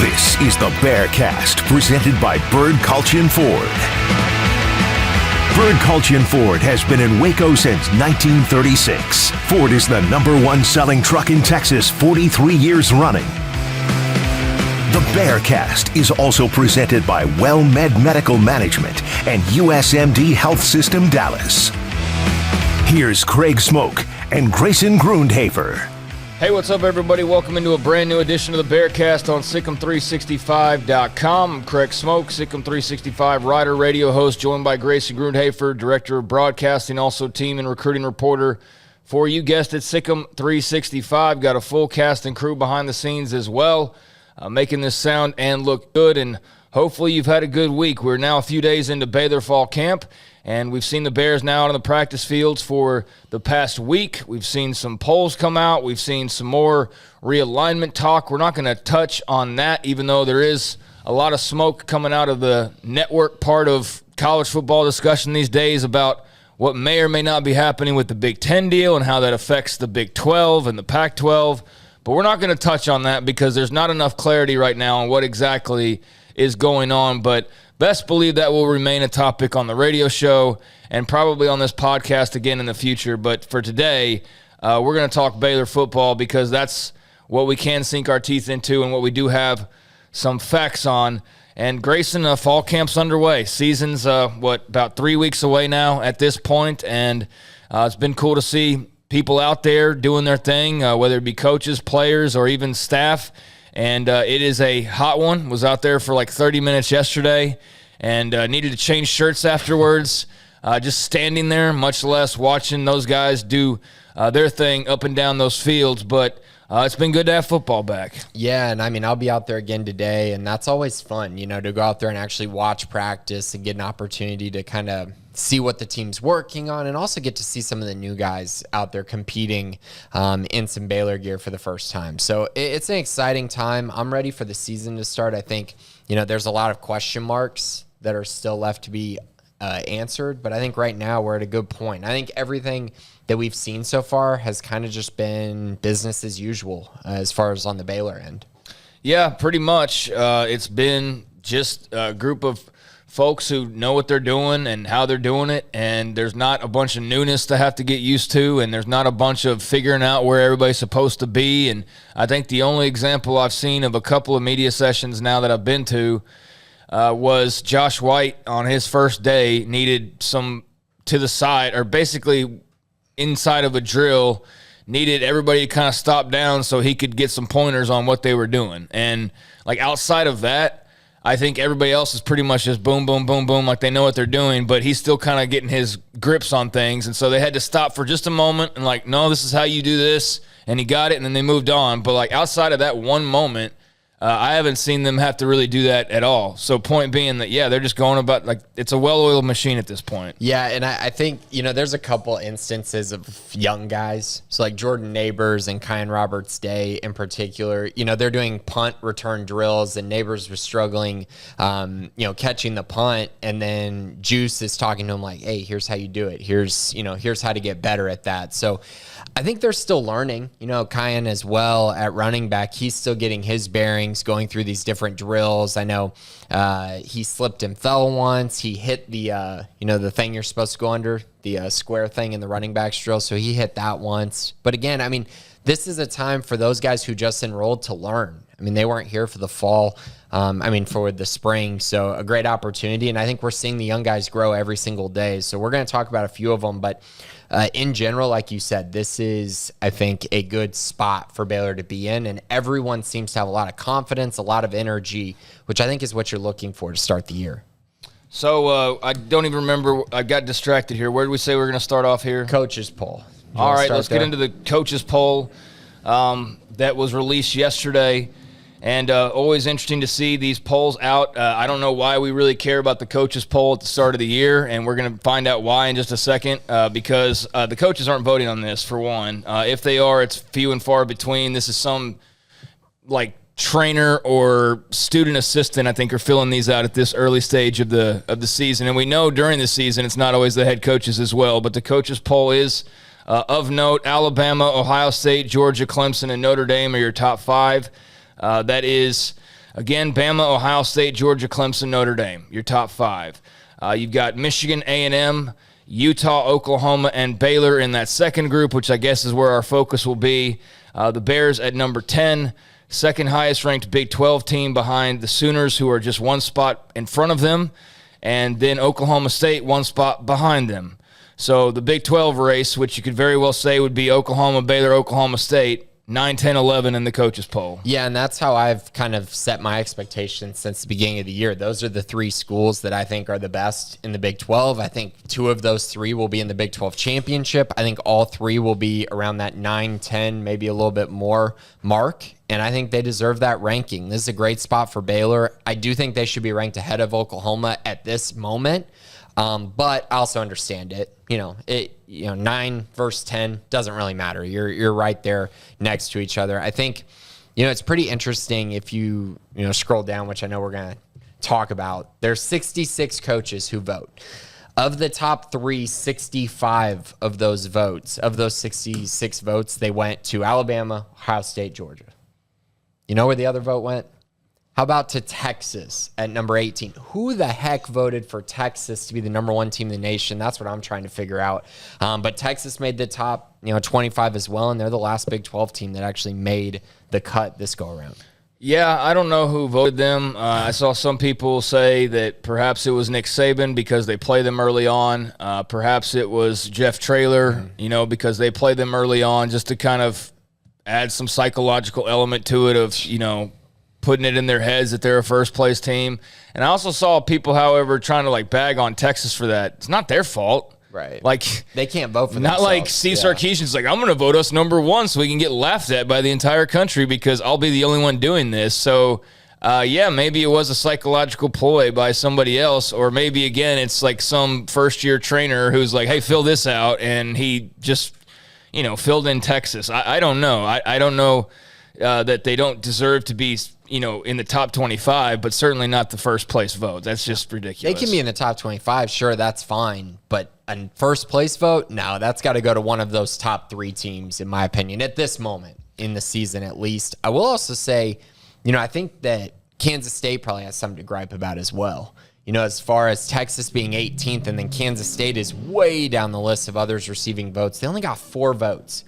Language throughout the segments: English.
This is the Bearcast, presented by Bird Culture Ford. Bird Culture Ford has been in Waco since 1936. Ford is the #1 selling truck in Texas, 43 years running. The Bearcast is also presented by WellMed Medical Management and USMD Health System Dallas. Here's Craig Smoke and Grayson Grundhafer. Hey, what's up, everybody? Welcome into a brand new edition of the Bearcast on Sic'Em365.com. I'm Craig Smoke, Sic'Em365 writer, radio host, joined by Grayson Grundhafer, director of broadcasting, also team and recruiting reporter for, you guessed it, Sic'Em365. Got a full cast and crew behind the scenes as well, making this sound and look good, and hopefully you've had a good week. We're now a few days into Baylor fall camp, and we've seen the Bears now out on the practice fields for the past week. We've seen some polls come out. We've seen some more realignment talk. We're not going to touch on that, even though there is a lot of smoke coming out of the network part of college football discussion these days about what may or may not be happening with the Big Ten deal and how that affects the Big 12 and the Pac-12. But we're not going to touch on that because there's not enough clarity right now on what exactly is going on. But best believe that will remain a topic on the radio show and probably on this podcast again in the future. But for today, we're going to talk Baylor football because that's what we can sink our teeth into and what we do have some facts on. And Grayson, fall camp's underway. Season's, about 3 weeks away now at this point, and it's been cool to see people out there doing their thing, whether it be coaches, players, or even staff. And it is a hot one. Was out there for like 30 minutes yesterday and needed to change shirts afterwards. Just standing there, much less watching those guys do their thing up and down those fields. But it's been good to have football back. Yeah, and I mean, I'll be out there again today, and that's always fun, to go out there and actually watch practice and get an opportunity to kind of see what the team's working on and also get to see some of the new guys out there competing in some Baylor gear for the first time. So it's an exciting time. I'm ready for the season to start. I think, there's a lot of question marks that are still left to be answered, but I think right now we're at a good point. I think everything that we've seen so far has kind of just been business as usual as far as on the Baylor end. Yeah, pretty much. It's been just a group of folks who know what they're doing and how they're doing it, and there's not a bunch of newness to have to get used to, and there's not a bunch of figuring out where everybody's supposed to be. And I think the only example I've seen of a couple of media sessions now that I've been to was Josh White on his first day needed some to the side, or basically inside of a drill, needed everybody to kind of stop down so he could get some pointers on what they were doing. And like outside of that, I think everybody else is pretty much just boom, boom, boom, boom, like they know what they're doing, but he's still kind of getting his grips on things. And so they had to stop for just a moment and like, no, this is how you do this. And he got it, and then they moved on. But like outside of that one moment, I haven't seen them have to really do that at all. So point being that, yeah, they're just going about like it's a well-oiled machine at this point. Yeah, and I think, there's a couple instances of young guys. So like Jordan Neighbors and Kyan Roberts-Day in particular, they're doing punt return drills, and Neighbors was struggling, catching the punt. And then Juice is talking to him like, hey, here's how you do it. Here's how to get better at that. So I think they're still learning, Kyan as well at running back. He's still getting his bearings, going through these different drills. I know he slipped and fell once. He hit the, the thing you're supposed to go under, the square thing in the running back's drill. So he hit that once. But again, I mean, this is a time for those guys who just enrolled to learn. I mean, they weren't here for the fall. For the spring. So a great opportunity. And I think we're seeing the young guys grow every single day. So we're going to talk about a few of them. But in general, like you said, this is, I think, a good spot for Baylor to be in. And everyone seems to have a lot of confidence, a lot of energy, which I think is what you're looking for to start the year. So I don't even remember. I got distracted here. Where did we say we were going to start off here? Coaches poll. All right, let's get into the coaches poll that was released yesterday. And always interesting to see these polls out. I don't know why we really care about the coaches poll at the start of the year, and we're going to find out why in just a second because the coaches aren't voting on this, for one. If they are, it's few and far between. This is some, like, trainer or student assistant, I think, are filling these out at this early stage of the season. And we know during the season it's not always the head coaches as well, but the coaches poll is of note. Alabama, Ohio State, Georgia, Clemson, and Notre Dame are your top five. That is Again, Bama, Ohio State, Georgia, Clemson, Notre Dame, your top 5. You've got Michigan, A&M, Utah, Oklahoma, and Baylor in that second group, which I guess is where our focus will be. The Bears at number 10, second highest ranked Big 12 team behind the Sooners, who are just one spot in front of them, and then Oklahoma State one spot behind them. So the Big 12 race, which you could very well say would be Oklahoma, Baylor, Oklahoma State, 9, 10, 11 in the coaches poll. Yeah, and that's how I've kind of set my expectations since the beginning of the year. Those are the 3 schools that I think are the best in the Big 12. I think 2 of those 3 will be in the Big 12 championship. I think all 3 will be around that 9, 10, maybe a little bit more mark, and I think they deserve that ranking. This is a great spot for Baylor. I do think they should be ranked ahead of Oklahoma at this moment, but I also understand it. 9 versus 10 doesn't really matter. You're right there next to each other. I think, it's pretty interesting if you scroll down, which I know we're going to talk about. There's 66 coaches who vote. Of the top 3, 65 of those votes, of those 66 votes, they went to Alabama, Ohio State, Georgia. You know where the other vote went? How about to Texas at number 18? Who the heck voted for Texas to be the number 1 team in the nation? That's what I'm trying to figure out. But Texas made the top 25 as well, and they're the last Big 12 team that actually made the cut this go-around. Yeah, I don't know who voted them. I saw some people say that perhaps it was Nick Saban because they play them early on. Perhaps it was Jeff Traylor, because they play them early on, just to kind of add some psychological element to it of, putting it in their heads that they're a first-place team. And I also saw people, however, trying to, bag on Texas for that. It's not their fault. Right. They can't vote for not themselves. Like Steve Sarkisian's I'm going to vote us number 1 so we can get laughed at by the entire country because I'll be the only one doing this. So, maybe it was a psychological ploy by somebody else, or maybe, again, it's some first-year trainer who's like, hey, fill this out, and he just, filled in Texas. I don't know. I don't know that they don't deserve to be in the top 25, but certainly not the first place vote. That's just ridiculous. They can be in the top 25, sure, that's fine. But a first place vote, no, that's got to go to one of those top 3 teams, in my opinion, at this moment in the season at least. I will also say, I think that Kansas State probably has something to gripe about as well. As far as Texas being 18th and then Kansas State is way down the list of others receiving votes. They only got 4 votes.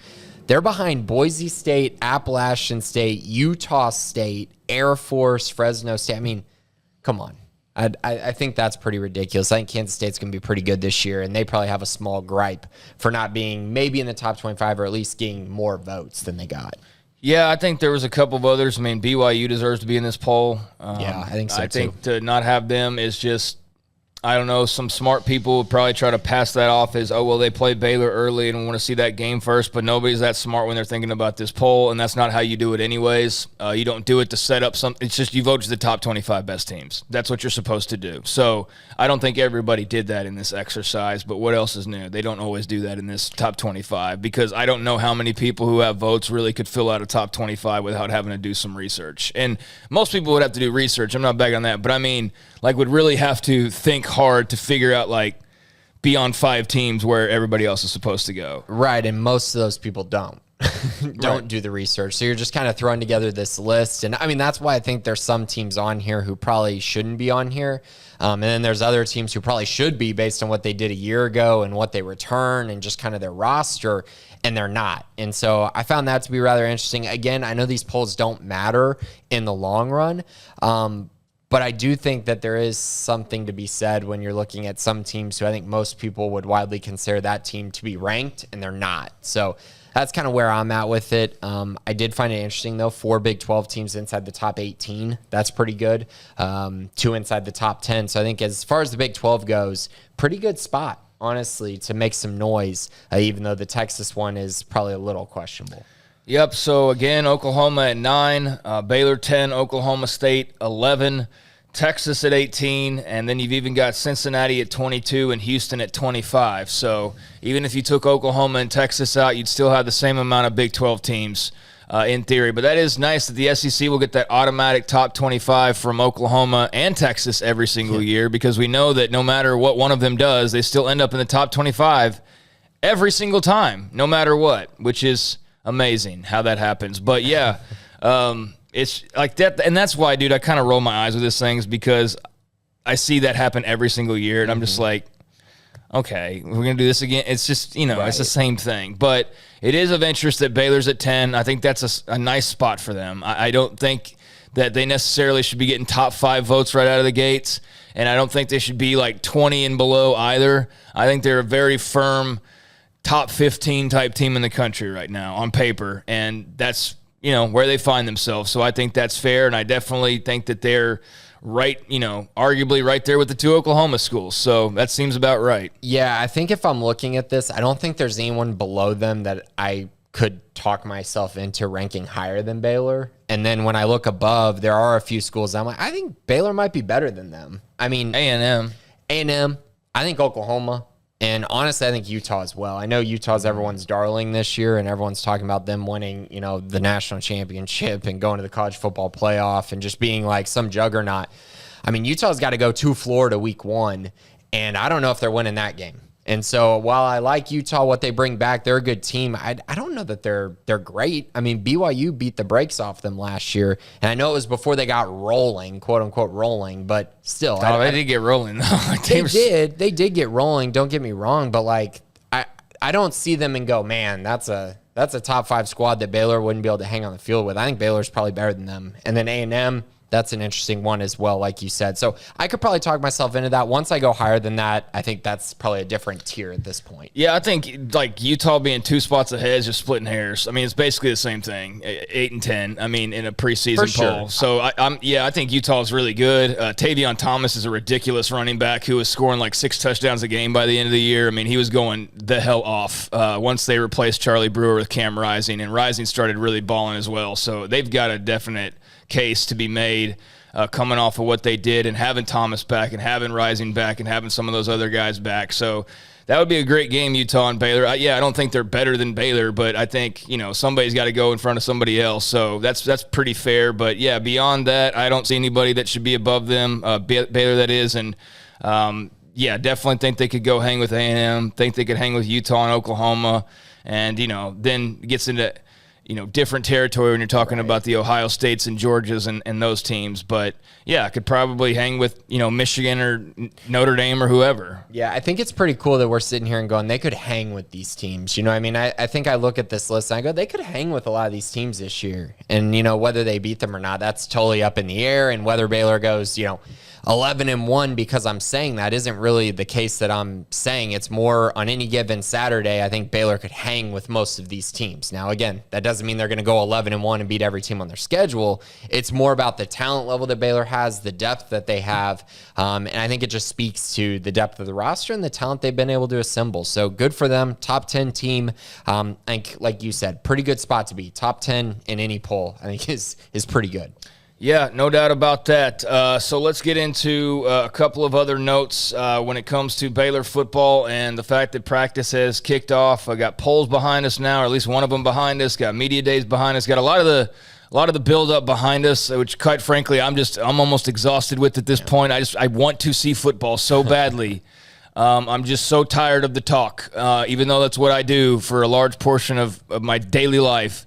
They're behind Boise State, Appalachian State, Utah State, Air Force, Fresno State. I mean, come on. I think that's pretty ridiculous. I think Kansas State's going to be pretty good this year, and they probably have a small gripe for not being maybe in the top 25 or at least getting more votes than they got. Yeah, I think there was a couple of others. I mean, BYU deserves to be in this poll. Yeah, I think so, too. I think to not have them is just, I don't know, some smart people would probably try to pass that off as, oh, well, they played Baylor early and want to see that game first, but nobody's that smart when they're thinking about this poll, and that's not how you do it anyways. You don't do it to set up something. It's just you vote to the top 25 best teams. That's what you're supposed to do. So I don't think everybody did that in this exercise, but what else is new? They don't always do that in this top 25 because I don't know how many people who have votes really could fill out a top 25 without having to do some research. And most people would have to do research. I'm not bagging on that, but I mean, would really have to think hard to figure out, be on 5 teams where everybody else is supposed to go. Right, and most of those people don't do the research. So you're just kind of throwing together this list. And, I mean, that's why I think there's some teams on here who probably shouldn't be on here. And then there's other teams who probably should be based on what they did a year ago and what they return and just kind of their roster, and they're not. And so I found that to be rather interesting. Again, I know these polls don't matter in the long run, but I do think that there is something to be said when you're looking at some teams who I think most people would widely consider that team to be ranked, and they're not. So that's kind of where I'm at with it. I did find it interesting, though. 4 Big 12 teams inside the top 18. That's pretty good. 2 inside the top 10. So I think as far as the Big 12 goes, pretty good spot, honestly, to make some noise, even though the Texas one is probably a little questionable. Yep, so again, Oklahoma at 9, Baylor 10, Oklahoma State 11, Texas at 18, and then you've even got Cincinnati at 22 and Houston at 25. So even if you took Oklahoma and Texas out, you'd still have the same amount of Big 12 teams in theory. But that is nice that the SEC will get that automatic top 25 from Oklahoma and Texas every single year, because we know that no matter what one of them does, they still end up in the top 25 every single time, no matter what, which is amazing how that happens. But yeah, it's like that. And that's why, dude, I kind of roll my eyes with this things because I see that happen every single year. And I'm just like, okay, we're going to do this again. It's just, it's the same thing. But it is of interest that Baylor's at 10. I think that's a nice spot for them. I don't think that they necessarily should be getting top 5 votes right out of the gates. And I don't think they should be like 20 and below either. I think they're a very firm top 15 type team in the country right now on paper. And that's, where they find themselves. So I think that's fair. And I definitely think that they're right, arguably right there with the 2 Oklahoma schools. So that seems about right. Yeah, I think if I'm looking at this, I don't think there's anyone below them that I could talk myself into ranking higher than Baylor. And then when I look above, there are a few schools I'm like, I think Baylor might be better than them. I mean, A&M, I think Oklahoma, and honestly, I think Utah as well. I know Utah's everyone's darling this year, and everyone's talking about them winning, the national championship and going to the college football playoff and just being like some juggernaut. I mean, Utah's got to go to Florida week 1, and I don't know if they're winning that game. And so while I like Utah, what they bring back, they're a good team. I don't know that they're great. I mean, BYU beat the brakes off them last year, and I know it was before they got rolling, quote unquote rolling, but still, they did get rolling though. They did get rolling. Don't get me wrong, but like I don't see them and go, man, that's a top 5 squad that Baylor wouldn't be able to hang on the field with. I think Baylor's probably better than them, and then A&M. That's an interesting one as well, like you said. So I could probably talk myself into that. Once I go higher than that, I think that's probably a different tier at this point. Yeah, I think like Utah being 2 spots ahead is just splitting hairs. I mean, it's basically the same thing, 8 and 10. I mean, in a preseason poll. So I think Utah is really good. Tavion Thomas is a ridiculous running back who was scoring like 6 touchdowns a game by the end of the year. I mean, he was going the hell off once they replaced Charlie Brewer with Cam Rising, and Rising started really balling as well. So they've got a definite case to be made coming off of what they did and having Thomas back and having Rising back and having some of those other guys back. So that would be a great game, Utah and Baylor. I don't think they're better than Baylor, but I think, somebody's got to go in front of somebody else. So that's pretty fair. But, yeah, beyond that, I don't see anybody that should be above them, Baylor that is. And, definitely think they could go hang with A&M, think they could hang with Utah and Oklahoma. And, then gets into – different territory when you're talking about the Ohio States and Georgias and those teams. But, yeah, I could probably hang with, Michigan or Notre Dame or whoever. Yeah, I think it's pretty cool that we're sitting here and going, they could hang with these teams. I mean, I think I look at this list and I go, they could hang with a lot of these teams this year. And, whether they beat them or not, that's totally up in the air. And whether Baylor goes, 11-1 because I'm saying that isn't really the case that I'm saying. It's more on any given Saturday, I think Baylor could hang with most of these teams. Now, again, that doesn't mean they're going to go 11-1 and beat every team on their schedule. It's more about the talent level that Baylor has, the depth that they have, and I think it just speaks to the depth of the roster and the talent they've been able to assemble. So good for them. Top 10 team. I think, like you said, pretty good spot to be. Top 10 in any poll, I think is pretty good. Yeah, no doubt about that. So let's get into a couple of other notes when it comes to Baylor football and the fact that practice has kicked off. I got polls behind us now, or at least one of them behind us. Got media days behind us. Got a lot of the build-up behind us, which, quite frankly, I'm almost exhausted with at this point. I want to see football so badly. I'm just so tired of the talk, even though that's what I do for a large portion of my daily life.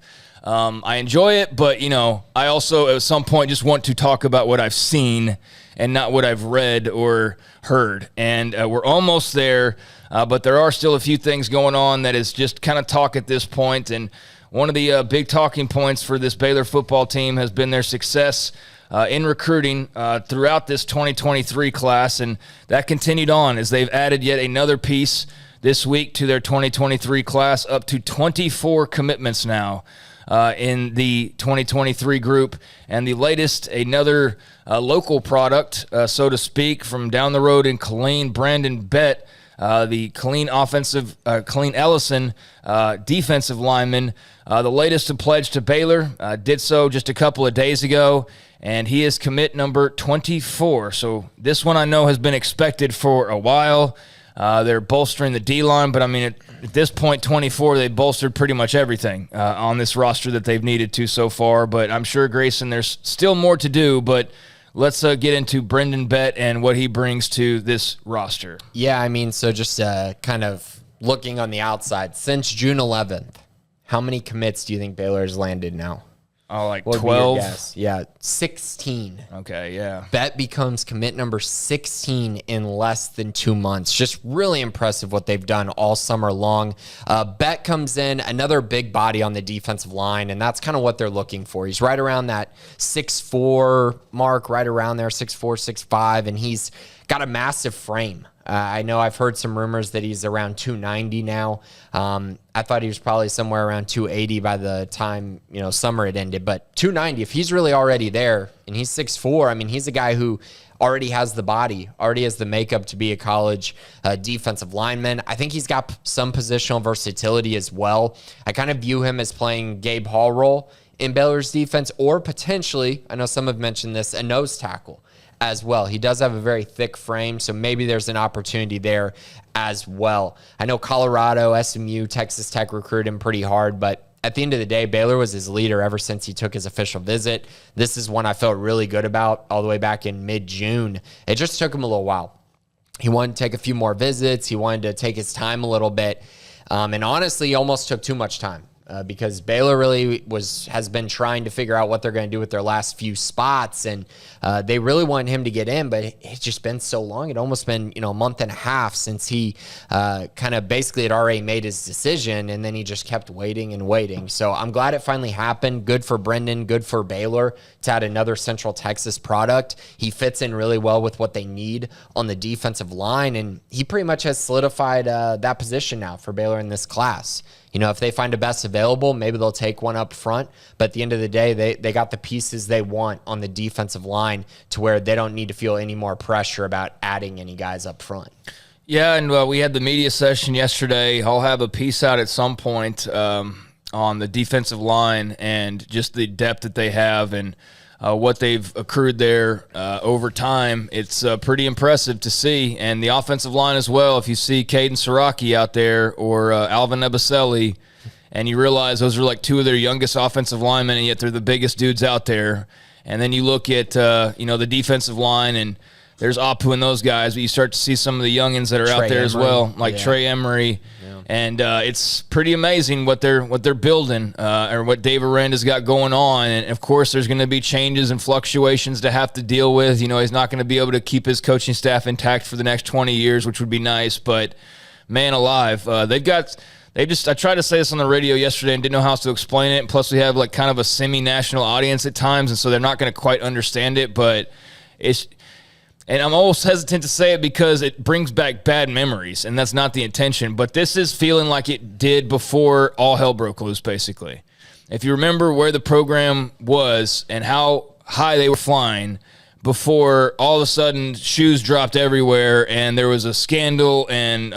I enjoy it, but, I also at some point just want to talk about what I've seen and not what I've read or heard. And we're almost there, but there are still a few things going on that is just kind of talk at this point. And one of the big talking points for this Baylor football team has been their success in recruiting throughout this 2023 class. And that continued on as they've added yet another piece this week to their 2023 class, up to 24 commitments now. In the 2023 group, and the latest, another local product, so to speak, from down the road in Killeen, Brandon Bett, the Killeen Ellison defensive lineman, the latest to pledge to Baylor, did so just a couple of days ago, and he is commit number 24. So this one I know has been expected for a while. They're bolstering the D-line, but, I mean, at this point, 24, they bolstered pretty much everything on this roster that they've needed to so far. But I'm sure, Grayson, there's still more to do, but let's get into Brendan Bett and what he brings to this roster. Yeah, I mean, so just kind of looking on the outside, since June 11th, how many commits do you think Baylor has landed now? Oh, like What would be 12? your guess? Yeah, 16. Okay, yeah. Bett becomes commit number 16 in less than 2 months. Just really impressive what they've done all summer long. Bett comes in, another big body on the defensive line, and that's kind of what they're looking for. He's right around that 6'4" mark, right around there, 6'4", 6'5", and he's got a massive frame. I know I've heard some rumors that he's around 290 now. I thought he was probably somewhere around 280 by the time, summer had ended. But 290, if he's really already there and he's 6'4", I mean, he's a guy who already has the body, already has the makeup to be a college defensive lineman. I think he's got some positional versatility as well. I kind of view him as playing Gabe Hall role in Baylor's defense, or potentially, I know some have mentioned this, a nose tackle as well. He does have a very thick frame, so maybe there's an opportunity there as well. I know Colorado, SMU, Texas Tech recruited him pretty hard, but at the end of the day, Baylor was his leader ever since he took his official visit. This is one I felt really good about all the way back in mid-June. It just took him a little while. He wanted to take a few more visits. He wanted to take his time a little bit. And honestly, he almost took too much time. Because Baylor really has been trying to figure out what they're going to do with their last few spots, and they really wanted him to get in, but it's just been so long. It almost been a month and a half since he kind of basically had already made his decision, and then he just kept waiting and waiting. So I'm glad it finally happened. Good for Brendan, good for Baylor to add another Central Texas product. He fits in really well with what they need on the defensive line, and he pretty much has solidified that position now for Baylor in this class. If they find a best available, maybe they'll take one up front. But at the end of the day, they got the pieces they want on the defensive line to where they don't need to feel any more pressure about adding any guys up front. Yeah, and we had the media session yesterday. I'll have a piece out at some point on the defensive line and just the depth that they have and what they've accrued there over time. It's pretty impressive to see. And the offensive line as well, if you see Caden Siraki out there or Alvin Ebiselli, and you realize those are like two of their youngest offensive linemen, and yet they're the biggest dudes out there. And then you look at, the defensive line, and there's Apu and those guys, but you start to see some of the youngins that are out there as well, like Trey Emery. Yeah. And it's pretty amazing what they're building, or what Dave Aranda's got going on. And of course, there's going to be changes and fluctuations to have to deal with. He's not going to be able to keep his coaching staff intact for the next 20 years, which would be nice. But man alive, I tried to say this on the radio yesterday and didn't know how else to explain it. And plus, we have like kind of a semi-national audience at times, and so they're not going to quite understand it. But and I'm almost hesitant to say it because it brings back bad memories, and that's not the intention. But this is feeling like it did before all hell broke loose, basically. If you remember where the program was and how high they were flying before all of a sudden shoes dropped everywhere and there was a scandal and,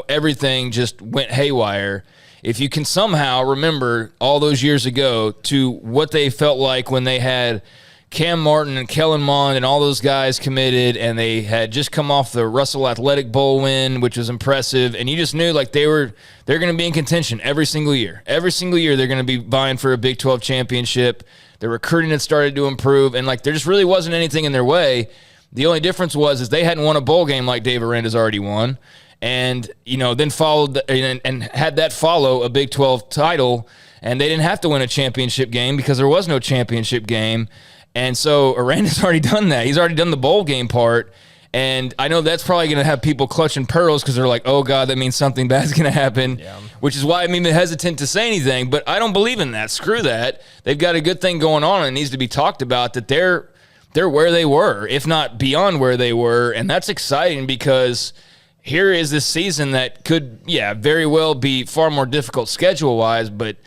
everything just went haywire. If you can somehow remember all those years ago to what they felt like when they had Cam Martin and Kellen Mond and all those guys committed, and they had just come off the Russell Athletic Bowl win, which was impressive, and you just knew like they're going to be in contention every single year. Every single year they're going to be vying for a Big 12 championship. The recruiting had started to improve, and like there just really wasn't anything in their way. The only difference was they hadn't won a bowl game like Dave Aranda's already won, and then followed and had that follow a Big 12 title, and they didn't have to win a championship game because there was no championship game. And so Aranda's already done that. He's already done the bowl game part. And I know that's probably going to have people clutching pearls because they're like, oh, God, that means something bad's going to happen, which is why I'm even hesitant to say anything. But I don't believe in that. Screw that. They've got a good thing going on, and it needs to be talked about that they're where they were, if not beyond where they were. And that's exciting because here is this season that could, very well be far more difficult schedule-wise, but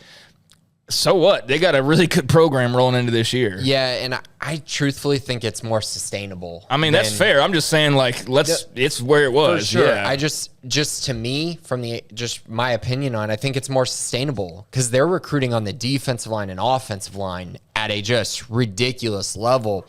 so what? They got a really good program rolling into this year. Yeah, and I truthfully think it's more sustainable. I mean, that's fair. I'm just saying, like, it's where it was. For sure. Yeah. I just to me, from my opinion on it, I think it's more sustainable because they're recruiting on the defensive line and offensive line at a just ridiculous level.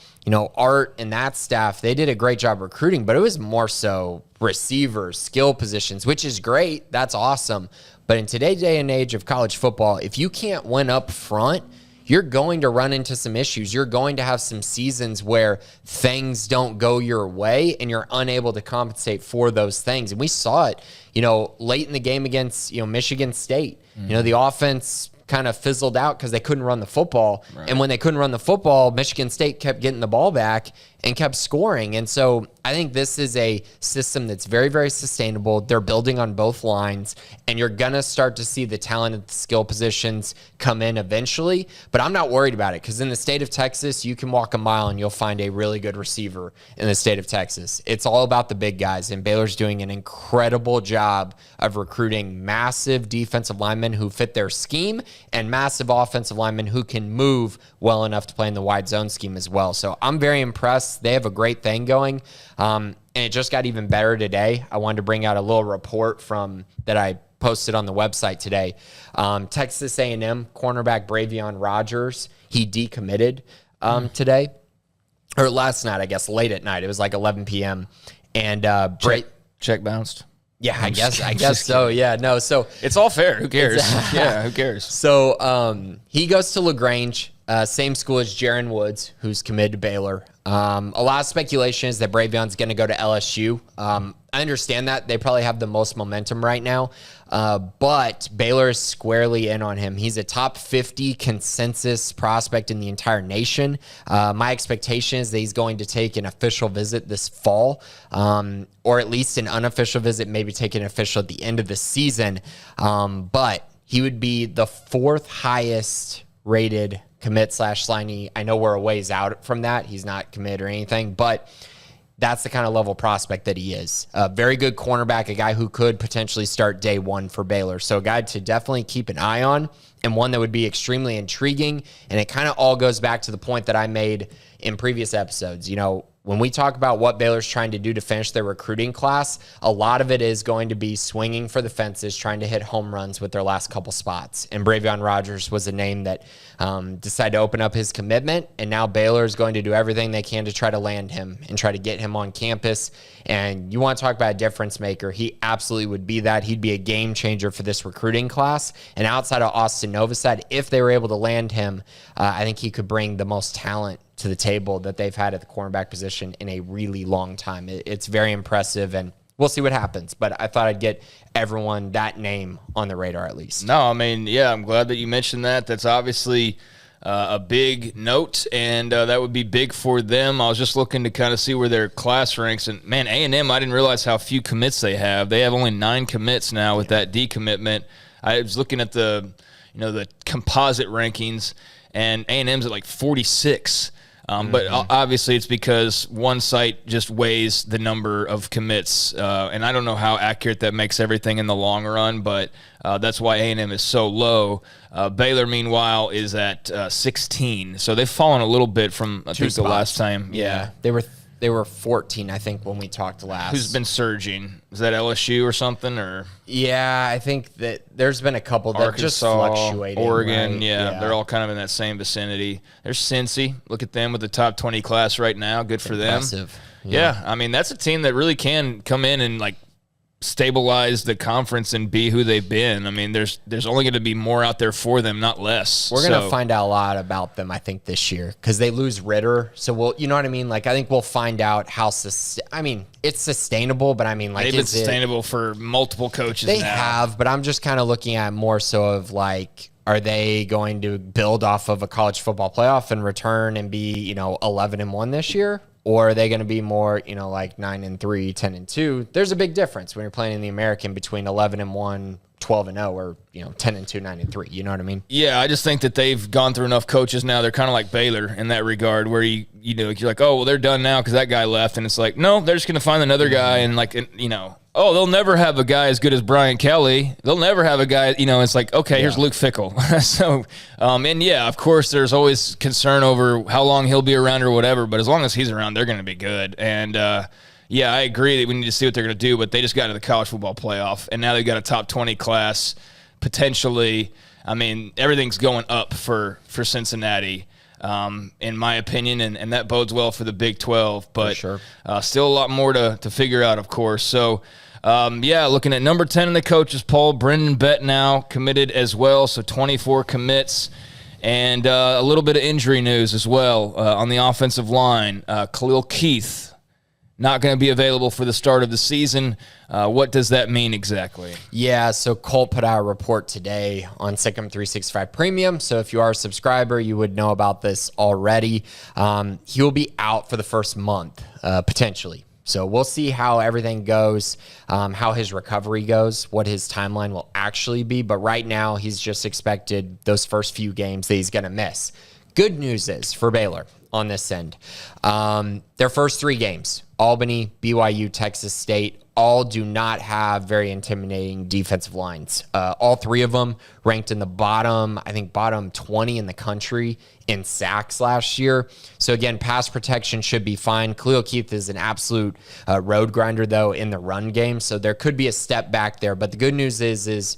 Art and that staff, they did a great job recruiting, but it was more so receivers, skill positions, which is great. That's awesome. But in today's day and age of college football, if you can't win up front, you're going to run into some issues. You're going to have some seasons where things don't go your way and you're unable to compensate for those things. And we saw it, late in the game against, Michigan State. The offense kind of fizzled out because they couldn't run the football. Right. And when they couldn't run the football, Michigan State kept getting the ball back and kept scoring. And so I think this is a system that's very, very sustainable. They're building on both lines, and you're going to start to see the talent at the skill positions come in eventually. But I'm not worried about it because in the state of Texas, you can walk a mile and you'll find a really good receiver in the state of Texas. It's all about the big guys, and Baylor's doing an incredible job of recruiting massive defensive linemen who fit their scheme and massive offensive linemen who can move well enough to play in the wide zone scheme as well. So I'm very impressed. They have a great thing going. And it just got even better today. I wanted to bring out a little report from that I posted on the website today. Texas A&M cornerback Braveon Rogers, he decommitted today, or last night, I guess, late at night. It was like 11 p.m. And check bounced. Yeah, I guess so. Yeah, no. So it's all fair. Who cares? Yeah, who cares? So he goes to LaGrange, same school as Jaron Woods, who's committed to Baylor. A lot of speculation is that Bravion's going to go to LSU. I understand that. They probably have the most momentum right now. But Baylor is squarely in on him. He's a top 50 consensus prospect in the entire nation. My expectation is that he's going to take an official visit this fall, or at least an unofficial visit, maybe take an official at the end of the season. But he would be the fourth highest rated commit / signee. I know we're a ways out from that. He's not commit or anything, but that's the kind of level prospect that he is. A very good cornerback, a guy who could potentially start day one for Baylor. So a guy to definitely keep an eye on, and one that would be extremely intriguing. And it kind of all goes back to the point that I made in previous episodes. You know, when we talk about what Baylor's trying to do to finish their recruiting class, a lot of it is going to be swinging for the fences, trying to hit home runs with their last couple spots. And Braveon Rogers was a name that decided to open up his commitment, and now Baylor is going to do everything they can to try to land him and try to get him on campus. And you want to talk about a difference maker, he absolutely would be that. He'd be a game changer for this recruiting class. And outside of Austin Novosad, if they were able to land him, I think he could bring the most talent to the table that they've had at the cornerback position in a really long time. It's very impressive, and we'll see what happens. But I thought I'd get everyone that name on the radar at least. No, I mean, yeah, I'm glad that you mentioned that. That's obviously a big note, and that would be big for them. I was just looking to kind of see where their class ranks, and man, A&M, I didn't realize how few commits they have. They have only 9 commits now with that decommitment. I was looking at the composite rankings, and A&M's at like 46. But obviously it's because one site just weighs the number of commits, and I don't know how accurate that makes everything in the long run, but that's why A&M is so low. Baylor, meanwhile, is at 16, so they've fallen a little bit from I think the last time. Yeah, they were 14, I think, when we talked last. Who's been surging? Is that LSU or something? Or yeah, I think that there's been a couple that Arkansas, just fluctuated. Oregon, right? Yeah, they're all kind of in that same vicinity. There's Cincy. Look at them with the top 20 class right now. Good for them. Yeah, I mean, that's a team that really can come in and like stabilize the conference and be who they've been. I mean, there's only going to be more out there for them, not less. We're going to find out a lot about them, I think, this year because they lose Ritter. So we'll, you know what I mean? Like, I think we'll find out how. I mean, it's sustainable, but I mean, like, they've been sustainable for multiple coaches. They have, but I'm just kind of looking at more so of like, are they going to build off of a college football playoff and return and be 11-1 this year? Or are they going to be more, like 9-3, 10-2? There's a big difference when you're playing in the American between 11-1, 12-0, or 10-2, 9-3. You know what I mean? Yeah, I just think that they've gone through enough coaches now. They're kind of like Baylor in that regard, where you're like, oh, well, they're done now because that guy left, and it's like, no, they're just going to find another guy, and like, oh, they'll never have a guy as good as Brian Kelly. They'll never have a guy, it's like, okay, here's Luke Fickell. So, and yeah, of course, there's always concern over how long he'll be around or whatever, but as long as he's around, they're going to be good. And, yeah, I agree that we need to see what they're going to do, but they just got to the college football playoff, and now they've got a top 20 class potentially. I mean, everything's going up for Cincinnati. In my opinion, and that bodes well for the Big 12, but sure. Still a lot more to figure out, of course. So, looking at number 10 in the coaches poll, Brendan Bett now committed as well, so 24 commits, and a little bit of injury news as well on the offensive line. Khalil Keith not going to be available for the start of the season. What does that mean exactly? Yeah, so Colt put out a report today on Sic'Em 365 Premium. So if you are a subscriber, you would know about this already. He will be out for the first month, potentially. So we'll see how everything goes, how his recovery goes, what his timeline will actually be. But right now, he's just expected those first few games that he's going to miss. Good news is for Baylor on this end, their first 3 games, Albany, BYU, Texas State, all do not have very intimidating defensive lines. All 3 of them ranked in the bottom 20 in the country in sacks last year. So again, pass protection should be fine. Khalil Keith is an absolute road grinder, though, in the run game. So there could be a step back there. But the good news is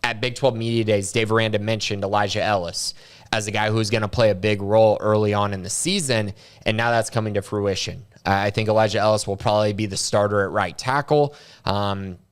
at Big 12 Media Days, Dave Aranda mentioned Elijah Ellis as a guy who's going to play a big role early on in the season, and now that's coming to fruition. I think Elijah Ellis will probably be the starter at right tackle.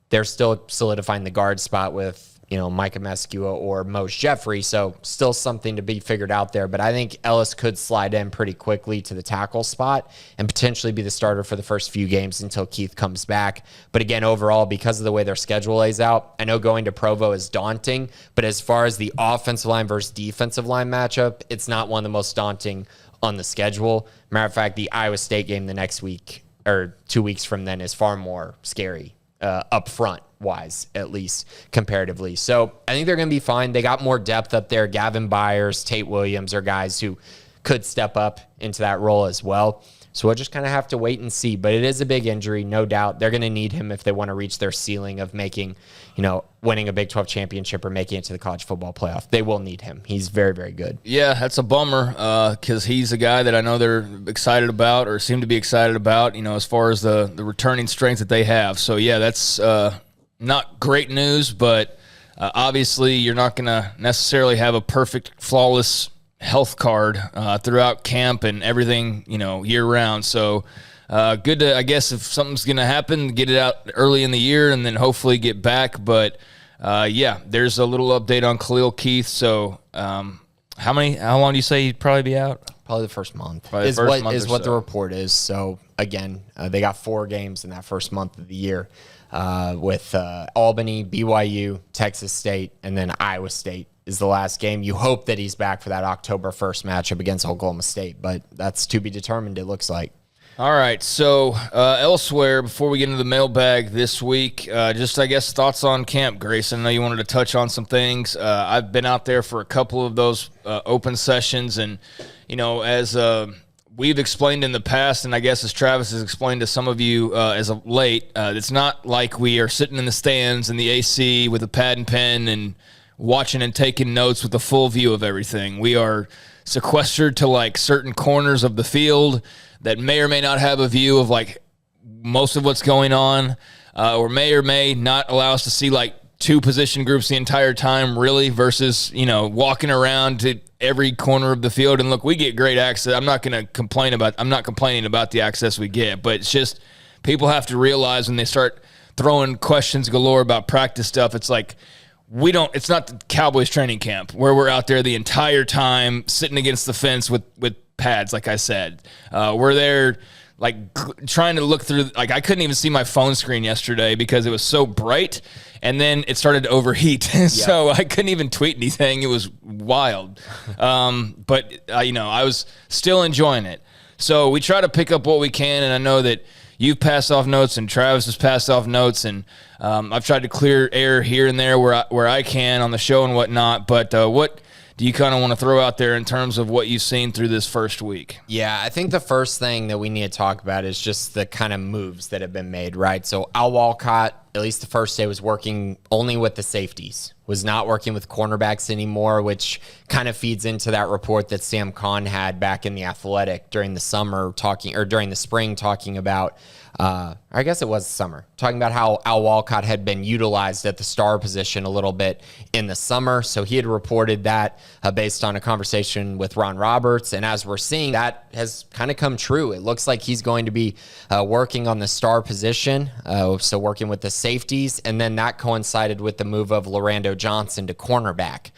They're still solidifying the guard spot with, Micah Mescua or Mose Jeffrey, so still something to be figured out there. But I think Ellis could slide in pretty quickly to the tackle spot and potentially be the starter for the first few games until Keith comes back. But again, overall, because of the way their schedule lays out, I know going to Provo is daunting, but as far as the offensive line versus defensive line matchup, it's not one of the most daunting on the schedule. Matter of fact, the Iowa State game the next week or 2 weeks from then is far more scary up front wise, at least comparatively. So I think they're going to be fine. They got more depth up there. Gavin Byers, Tate Williams are guys who could step up into that role as well. So we'll just kind of have to wait and see. But it is a big injury, no doubt. They're going to need him if they want to reach their ceiling of making, winning a Big 12 championship or making it to the college football playoff. They will need him. He's very, very good. Yeah, that's a bummer because he's a guy that I know they're excited about or seem to be excited about, as far as the returning strength that they have. So, yeah, that's not great news, but obviously you're not going to necessarily have a perfect, flawless health card throughout camp and everything, year round. So good to, I guess, if something's going to happen, get it out early in the year and then hopefully get back. But yeah, there's a little update on Khalil Keith. So how long do you say he'd probably be out? Probably the first month is what the report is. So again, they got 4 games in that first month of the year with Albany, BYU, Texas State, and then Iowa State is the last game. You hope that he's back for that October 1st matchup against Oklahoma State, but that's to be determined, it looks like. All right, so elsewhere, before we get into the mailbag this week, just, I guess, thoughts on camp, Grace. I know you wanted to touch on some things. I've been out there for a couple of those open sessions, and, as we've explained in the past, and I guess as Travis has explained to some of you as of late, it's not like we are sitting in the stands in the AC with a pad and pen and watching and taking notes with a full view of everything. We are sequestered to certain corners of the field that may or may not have a view of most of what's going on, or may not allow us to see 2 position groups the entire time really versus, walking around to every corner of the field. And look, we get great access. I'm not complaining about the access we get, but it's just people have to realize when they start throwing questions galore about practice stuff, it's it's not the Cowboys training camp where we're out there the entire time sitting against the fence with pads, like I said. We're there trying to look through, I couldn't even see my phone screen yesterday because it was so bright, and then it started to overheat. So I couldn't even tweet anything. It was wild. But I was still enjoying it. So we try to pick up what we can, and I know that you've passed off notes and Travis has passed off notes, and I've tried to clear air here and there where I can on the show and whatnot. But what do you kind of want to throw out there in terms of what you've seen through this first week? Yeah, I think the first thing that we need to talk about is just the kind of moves that have been made, right? So Al Walcott, at least the first day, was working only with the safeties, was not working with cornerbacks anymore, which kind of feeds into that report that Sam Kahn had back in The Athletic during the summer during the spring talking about, I guess it was summer, talking about how Al Walcott had been utilized at the star position a little bit in the summer. So he had reported that based on a conversation with Ron Roberts. And as we're seeing, that has kind of come true. It looks like he's going to be working on the star position, so working with the safeties. And then that coincided with the move of Lorando Johnson to cornerback.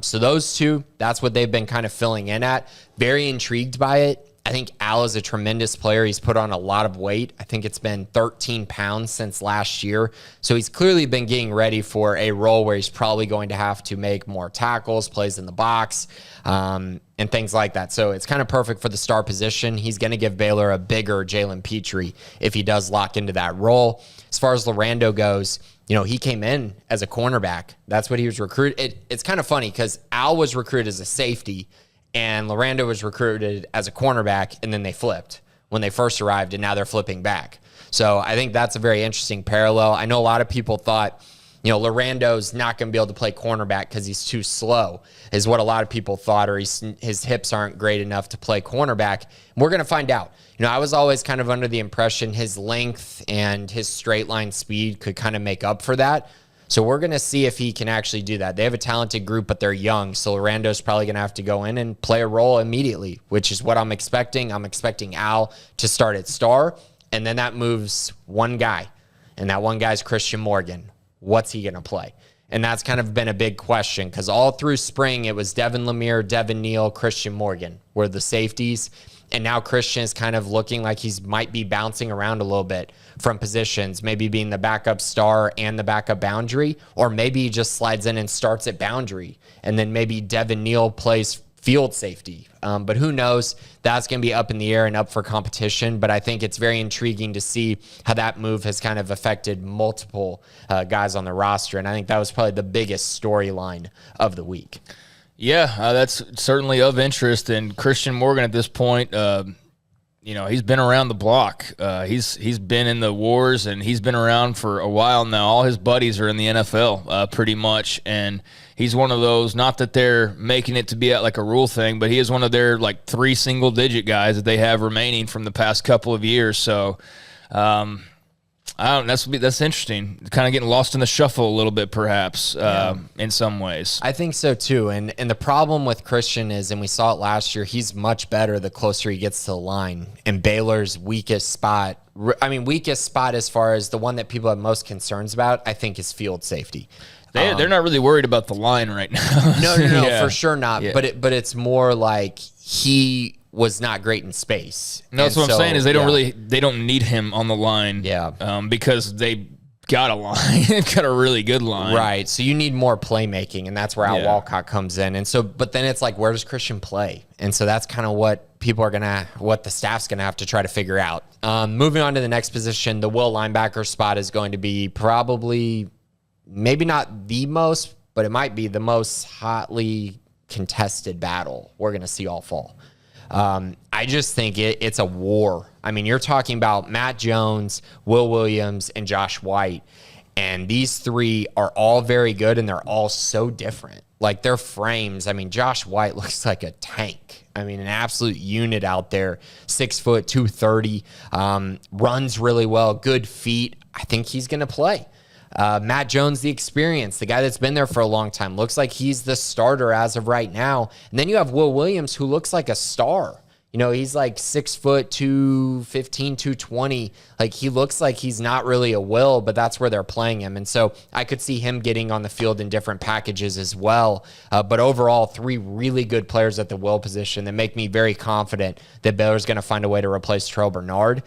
So those two, that's what they've been kind of filling in at. Very intrigued by it. I think Al is a tremendous player. He's put on a lot of weight. I think it's been 13 pounds since last year. So he's clearly been getting ready for a role where he's probably going to have to make more tackles, plays in the box, and things like that. So it's kind of perfect for the star position. He's going to give Baylor a bigger Jalen Petrie if he does lock into that role. As far as Lorando goes, he came in as a cornerback. That's what he was recruited. It's kind of funny because Al was recruited as a safety and Lorando was recruited as a cornerback, and then they flipped when they first arrived, and now they're flipping back. So I think that's a very interesting parallel. I know a lot of people thought, Lorando's not going to be able to play cornerback because he's too slow, is what a lot of people thought, or his hips aren't great enough to play cornerback. We're going to find out. I was always kind of under the impression his length and his straight line speed could kind of make up for that. So we're going to see if he can actually do that. They have a talented group, but they're young. So Lorando's probably going to have to go in and play a role immediately, which is what I'm expecting. I'm expecting Al to start at star, and then that moves one guy, and that one guy's Christian Morgan. What's he going to play? And that's kind of been a big question because all through spring, it was Devin Lemire, Devin Neal, Christian Morgan were the safeties. And now Christian is kind of looking like he might be bouncing around a little bit from positions, maybe being the backup star and the backup boundary, or maybe he just slides in and starts at boundary. And then maybe Devin Neal plays field safety. But who knows? That's going to be up in the air and up for competition. But I think it's very intriguing to see how that move has kind of affected multiple guys on the roster. And I think that was probably the biggest storyline of the week. Yeah, that's certainly of interest. And Christian Morgan at this point, he's been around the block. He's been in the wars, and he's been around for a while now. All his buddies are in the NFL pretty much, and he's one of those, not that they're making it to be like a rule thing, but he is one of their like 3 single-digit guys that they have remaining from the past couple of years. So that's interesting. Kind of getting lost in the shuffle a little bit, perhaps, in some ways. I think so too. And the problem with Christian is, and we saw it last year, he's much better the closer he gets to the line. And Baylor's weakest spot as far as the one that people have most concerns about, I think, is field safety. They're not really worried about the line right now. No, yeah. For sure not. Yeah. But it's more like he was not great in space. No, that's what I'm saying is they don't need him on the line. Yeah. Because they got a line. They've got a really good line. Right. So you need more playmaking, and that's where Al Walcott comes in. And so, but then it's like, where does Christian play? And so that's kind of what what the staff's gonna have to try to figure out. Moving on to the next position, the will linebacker spot is going to be probably maybe not the most, but it might be the most hotly contested battle we're gonna see all fall. I just think it's a war. I mean, you're talking about Matt Jones, Will Williams, and Josh White. And these three are all very good, and they're all so different. Like, their frames, I mean, Josh White looks like a tank. I mean, an absolute unit out there. 6 foot, 230, runs really well, good feet. I think he's going to play. Matt Jones, the experience, the guy that's been there for a long time, looks like he's the starter as of right now. And then you have Will Williams, who looks like a star. He's like 6 foot, 215, 220. Like, he looks like he's not really a Will, but that's where they're playing him. And so I could see him getting on the field in different packages as well. But overall, 3 really good players at the Will position that make me very confident that Baylor's going to find a way to replace Terrell Bernard.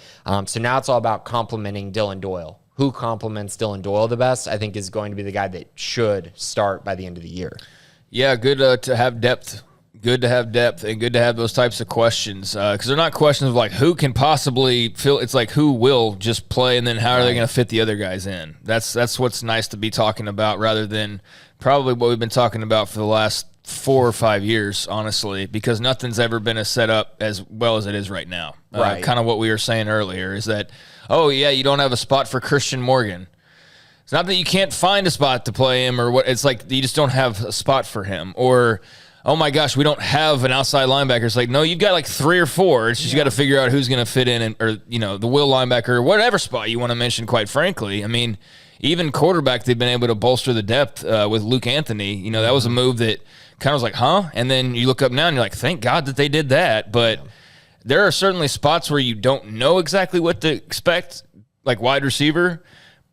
So now it's all about complimenting Dylan Doyle. Who complements Dylan Doyle the best, I think, is going to be the guy that should start by the end of the year. Yeah, good to have depth. Good to have depth and good to have those types of questions because they're not questions of like who can possibly fill. It's like who will just play and then how are they going to fit the other guys in. That's what's nice to be talking about rather than probably what we've been talking about for the last 4 or 5 years, honestly, because nothing's ever been as set up as well as it is right now. Right. Kind of what we were saying earlier is that, oh, yeah, you don't have a spot for Christian Morgan. It's not that you can't find a spot to play him or what. It's like you just don't have a spot for him. Or, oh, my gosh, we don't have an outside linebacker. It's like, no, you've got like 3 or 4. It's just you got to figure out who's going to fit in or, the will linebacker, whatever spot you want to mention, quite frankly. I mean, even quarterback, they've been able to bolster the depth with Luke Anthony. That was a move that kind of was like, huh? And then you look up now and you're like, thank God that they did that. But there are certainly spots where you don't know exactly what to expect, like wide receiver.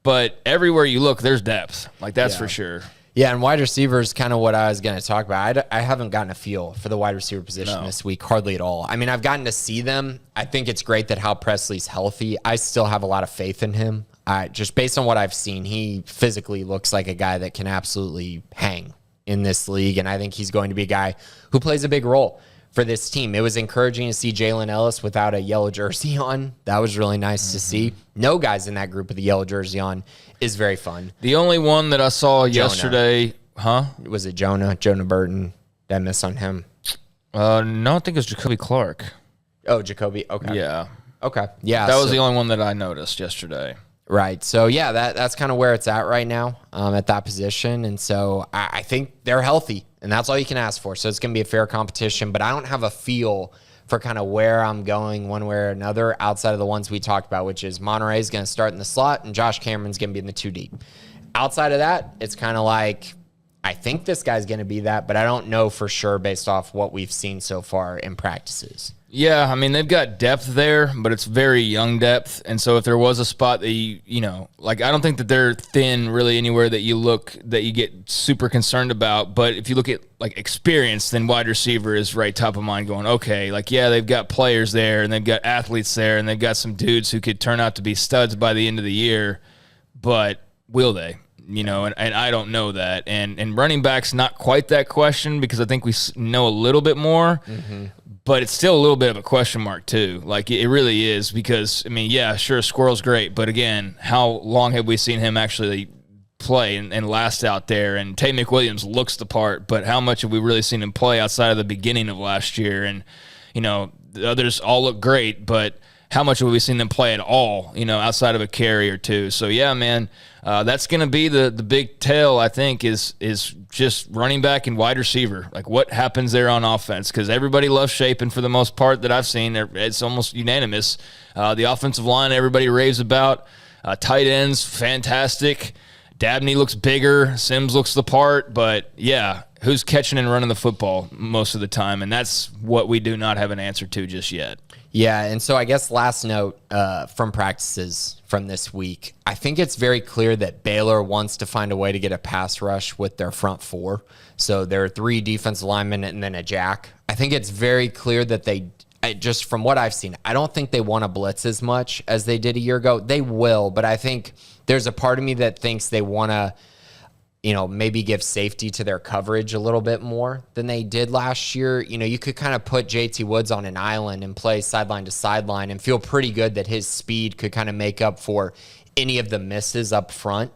But everywhere you look, there's depth. Like, that's for sure. Yeah, and wide receiver is kind of what I was going to talk about. I haven't gotten a feel for the wide receiver position this week, hardly at all. I mean, I've gotten to see them. I think it's great that Hal Presley's healthy. I still have a lot of faith in him. Just based on what I've seen, he physically looks like a guy that can absolutely hang in this league, and I think he's going to be a guy who plays a big role for this team. It was encouraging to see Jalen Ellis without a yellow jersey on. That was really nice to see. No guys in that group with a yellow jersey on is very fun. The only one that I saw yesterday, Was it Jonah? Jonah Burton. Did I miss on him? No, I think it was Jacoby Clark. Oh, Jacoby. Okay. Yeah. Okay. Yeah. That was the only one that I noticed yesterday. Right. So, yeah, that's kind of where it's at right now at that position. And so I think they're healthy, and that's all you can ask for. So it's going to be a fair competition, but I don't have a feel for kind of where I'm going one way or another outside of the ones we talked about, which is Monterey is going to start in the slot and Josh Cameron's going to be in the 2 deep. Outside of that, it's kind of like I think this guy's going to be that, but I don't know for sure based off what we've seen so far in practices. Yeah, I mean, they've got depth there, but it's very young depth. And so if there was a spot that you know, like I don't think that they're thin really anywhere that you look that you get super concerned about. But if you look at like experience, then wide receiver is right top of mind going, okay, like, yeah, they've got players there and they've got athletes there and they've got some dudes who could turn out to be studs by the end of the year. But will they? You know, and I don't know that. And running back's not quite that question because I think we know a little bit more. Mm-hmm. But it's still a little bit of a question mark, too. Like, it really is because, I mean, yeah, sure, Squirrel's great. But, again, how long have we seen him actually play and last out there? And Tay McWilliams looks the part, but how much have we really seen him play outside of the beginning of last year? And, you know, the others all look great, but how much have we seen them play at all, you know, outside of a carry or two? So, yeah, man, that's going to be the big tell, I think, is just running back and wide receiver. Like, what happens there on offense? Because everybody loves Shapen for the most part that I've seen. It's almost unanimous. The offensive line, everybody raves about. Tight ends, fantastic. Dabney looks bigger. Sims looks the part. But, yeah, who's catching and running the football most of the time? And that's what we do not have an answer to just yet. Yeah, and so I guess last note from practices from this week, I think it's very clear that Baylor wants to find a way to get a pass rush with their front four. So there are 3 defensive linemen and then a jack. I think it's very clear that just from what I've seen, I don't think they want to blitz as much as they did a year ago. They will, but I think there's a part of me that thinks they want to, you know, maybe give safety to their coverage a little bit more than they did last year. You know, you could kind of put JT Woods on an island and play sideline to sideline and feel pretty good that his speed could kind of make up for any of the misses up front.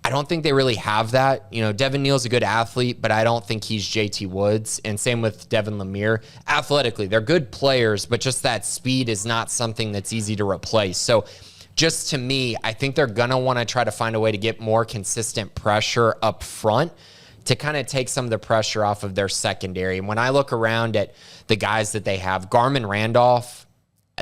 I don't think they really have that. You know, Devin Neal's a good athlete, but I don't think he's JT Woods. And same with Devin Lemire. Athletically, they're good players, but just that speed is not something that's easy to replace. So just to me, I think they're going to want to try to find a way to get more consistent pressure up front to kind of take some of the pressure off of their secondary. And when I look around at the guys that they have, Garmin Randolph,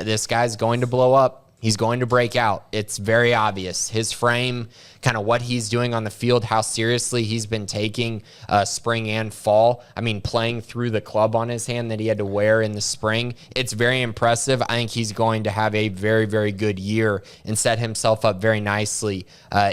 this guy's going to blow up. He's going to break out. It's very obvious. His frame, kind of what he's doing on the field, how seriously he's been taking spring and fall. I mean, playing through the club on his hand that he had to wear in the spring. It's very impressive. I think he's going to have a very, very good year and set himself up very nicely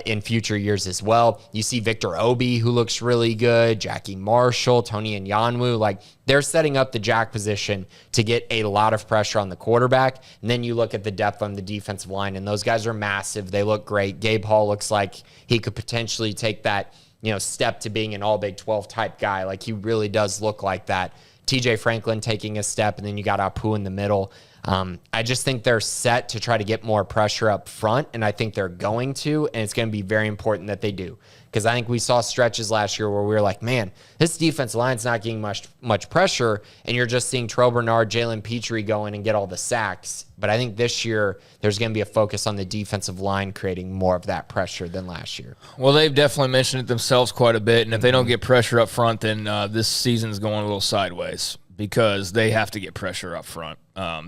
in future years as well. You see Victor Obi, who looks really good, Jackie Marshall, Tony Nyanwu. Like, they're setting up the jack position to get a lot of pressure on the quarterback. And then you look at the depth on the defensive line, and those guys are massive. They look great. Gabe Hall looks like he could potentially take that, you know, step to being an all Big 12 type guy. Like, he really does look like that. TJ Franklin taking a step, and then you got Apu in the middle. I just think they're set to try to get more pressure up front, and I think they're going to, and it's going to be very important that they do. Because I think we saw stretches last year where we were like, man, this defense line's not getting much pressure, and you're just seeing Trell Bernard, Jalen Petrie go in and get all the sacks. But I think this year there's going to be a focus on the defensive line creating more of that pressure than last year. Well, they've definitely mentioned it themselves quite a bit, and if they don't get pressure up front, then this season's going a little sideways because they have to get pressure up front.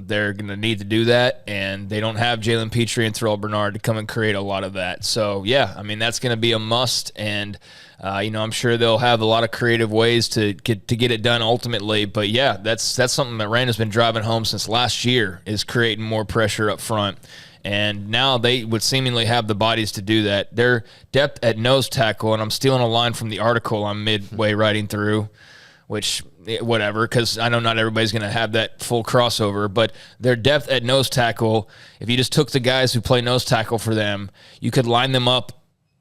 They're going to need to do that, and they don't have Jalen Petrie and Terrell Bernard to come and create a lot of that. So, yeah, I mean, that's going to be a must, and, I'm sure they'll have a lot of creative ways to get it done ultimately. But, yeah, that's something that Rand has been driving home since last year, is creating more pressure up front. And now they would seemingly have the bodies to do that. Their depth at nose tackle, and I'm stealing a line from the article I'm midway writing through, which whatever, because I know not everybody's going to have that full crossover, but their depth at nose tackle, if you just took the guys who play nose tackle for them, you could line them up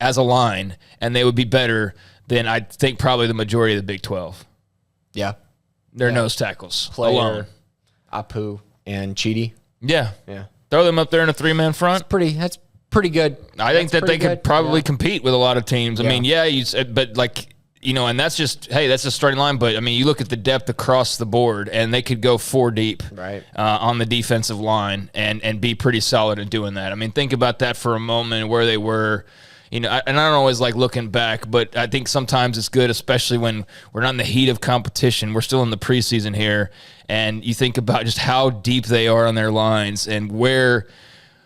as a line, and they would be better than I think probably the majority of the Big 12. Yeah. They're nose tackles Player, alone. Apu, and Chidi. Yeah. Yeah. Throw them up there in a three-man front. That's pretty good. I think that they could probably compete with a lot of teams. I mean, but like, and that's just, hey, that's a starting line. But, I mean, you look at the depth across the board, and they could go 4 deep on the defensive line and be pretty solid in doing that. I mean, think about that for a moment, where they were. And I don't always like looking back, but I think sometimes it's good, especially when we're not in the heat of competition. We're still in the preseason here, and you think about just how deep they are on their lines and where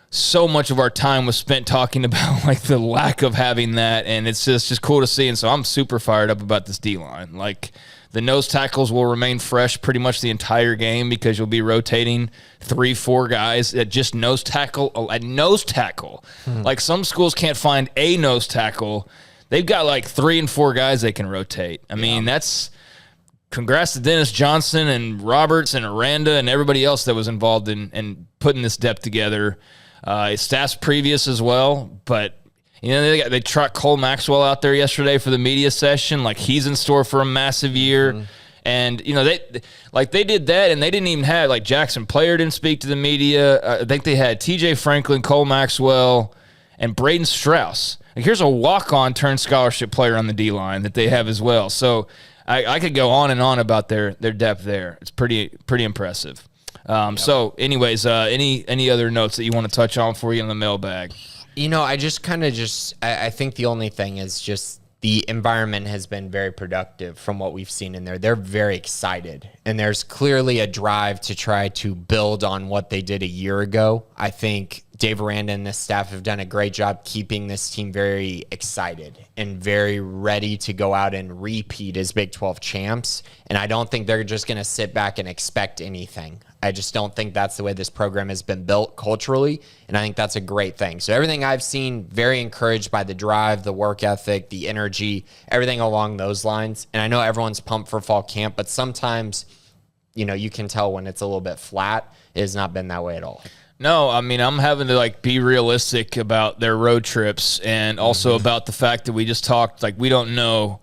so much of our time was spent talking about like the lack of having that, and it's just cool to see. And so I'm super fired up about this D-line. Like, the nose tackles will remain fresh pretty much the entire game, because you'll be rotating 3-4 guys at just nose tackle. At nose tackle, like, some schools can't find a nose tackle. They've got like 3 and 4 guys they can rotate. I mean, that's congrats to Dennis Johnson and Roberts and Aranda and everybody else that was involved in putting this depth together. Staff's previous as well, but they trot Cole Maxwell out there yesterday for the media session. Like, he's in store for a massive year. And, they did that, and they didn't even have, like, Jackson Player didn't speak to the media. I think they had TJ Franklin, Cole Maxwell, and Braden Strauss. Like, here's a walk-on turned scholarship player on the D-line that they have as well. So I could go on and on about their depth there. It's pretty impressive. So, anyways, any other notes that you want to touch on before you get in the mailbag? I just I think the only thing is just the environment has been very productive from what we've seen in there. They're very excited, and there's clearly a drive to try to build on what they did a year ago. I think Dave Aranda and this staff have done a great job keeping this team very excited and very ready to go out and repeat as Big 12 champs. And I don't think they're just going to sit back and expect anything. I just don't think that's the way this program has been built culturally, and I think that's a great thing. So everything I've seen, very encouraged by the drive, the work ethic, the energy, everything along those lines. And I know everyone's pumped for fall camp, but sometimes, you can tell when it's a little bit flat. It has not been that way at all. No, I mean, I'm having to, be realistic about their road trips, and also about the fact that we just talked, we don't know.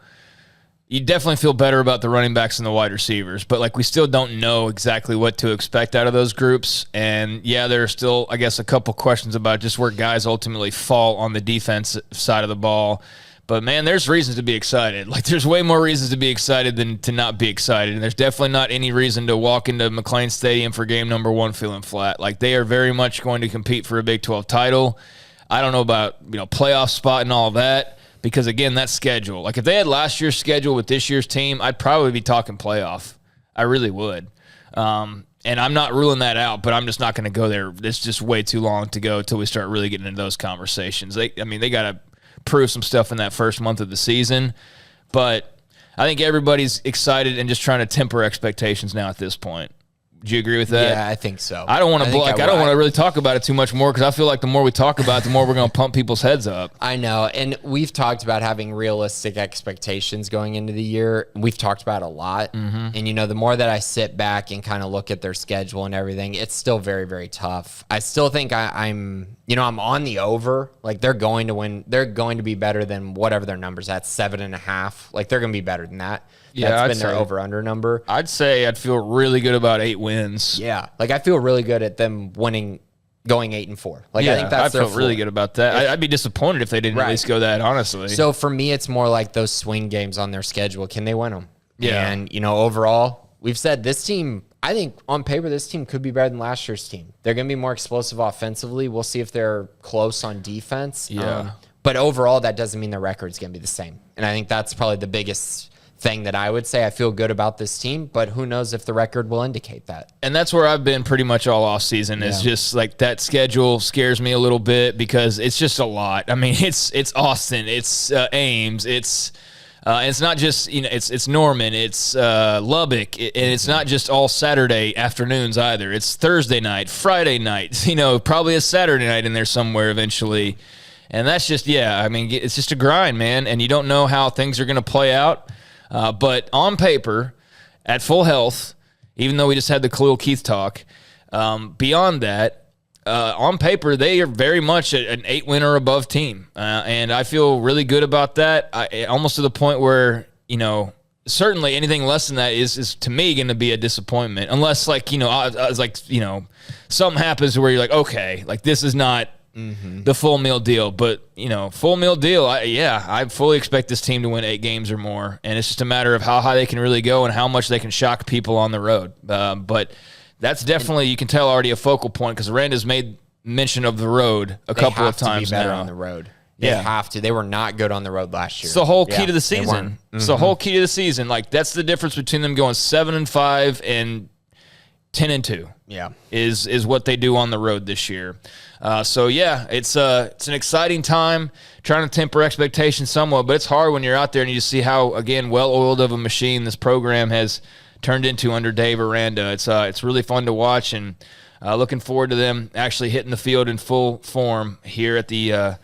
You definitely feel better about the running backs and the wide receivers, but, we still don't know exactly what to expect out of those groups. And, yeah, there are still, I guess, a couple questions about just where guys ultimately fall on the defense side of the ball. But, man, there's reasons to be excited. There's way more reasons to be excited than to not be excited. And there's definitely not any reason to walk into McLean Stadium for game number 1 feeling flat. They are very much going to compete for a Big 12 title. I don't know about, playoff spot and all that, because, again, that schedule. If they had last year's schedule with this year's team, I'd probably be talking playoff. I really would. And I'm not ruling that out, but I'm just not going to go there. It's just way too long to go until we start really getting into those conversations. They got to prove some stuff in that first month of the season. But I think everybody's excited and just trying to temper expectations now at this point. Do you agree with that? Yeah, I think so. I don't want to I don't want to really talk about it too much more, because I feel like the more we talk about it, the more we're going to pump people's heads up. I know, and we've talked about having realistic expectations going into the year. We've talked about it a lot, and the more that I sit back and kind of look at their schedule and everything, it's still very, very tough. I still think I'm on the over. They're going to win. They're going to be better than whatever their number's at, 7.5. They're going to be better than that. Yeah, that's been their over-under number. I'd say I'd feel really good about 8 wins. Yeah, I feel really good at them winning, going 8-4. I think that's their I feel really good about that. I'd be disappointed if they didn't at least go that, honestly. So for me, it's more like those swing games on their schedule. Can they win them? Yeah. And, overall, we've said this team, I think on paper, this team could be better than last year's team. They're going to be more explosive offensively. We'll see if they're close on defense. Yeah. But overall, that doesn't mean the record's going to be the same. And I think that's probably the biggest thing that I would say. I feel good about this team, but who knows if the record will indicate that. And that's where I've been pretty much all off season. Is just like that schedule scares me a little bit because it's just a lot. I mean, it's Austin, it's Ames, it's not just, it's Norman, it's Lubbock, and it's not just all Saturday afternoons either. It's Thursday night, Friday night, probably a Saturday night in there somewhere eventually. And that's just, it's just a grind, man. And you don't know how things are going to play out. But on paper, at full health, even though we just had the Khalil Keith talk, beyond that, on paper, they are very much an 8-win or above team. And I feel really good about that, almost to the point where, certainly anything less than that is to me going to be a disappointment. Unless, something happens where you're like, okay, like this is not the full meal deal. But, full meal deal, I fully expect this team to win 8 games or more. And it's just a matter of how high they can really go and how much they can shock people on the road. But that's definitely, you can tell, already a focal point because Randa's made mention of the road a couple of times to be better now. On the road. They have to. They were not good on the road last year. It's the whole key to the season. It's the whole key to the season. Like, that's the difference between them going 7-5 and 10-2. Yeah, is what they do on the road this year. It's an exciting time. Trying to temper expectations somewhat, but it's hard when you're out there and you just see how, again, well-oiled of a machine this program has turned into under Dave Aranda. It's really fun to watch, and looking forward to them actually hitting the field in full form here at the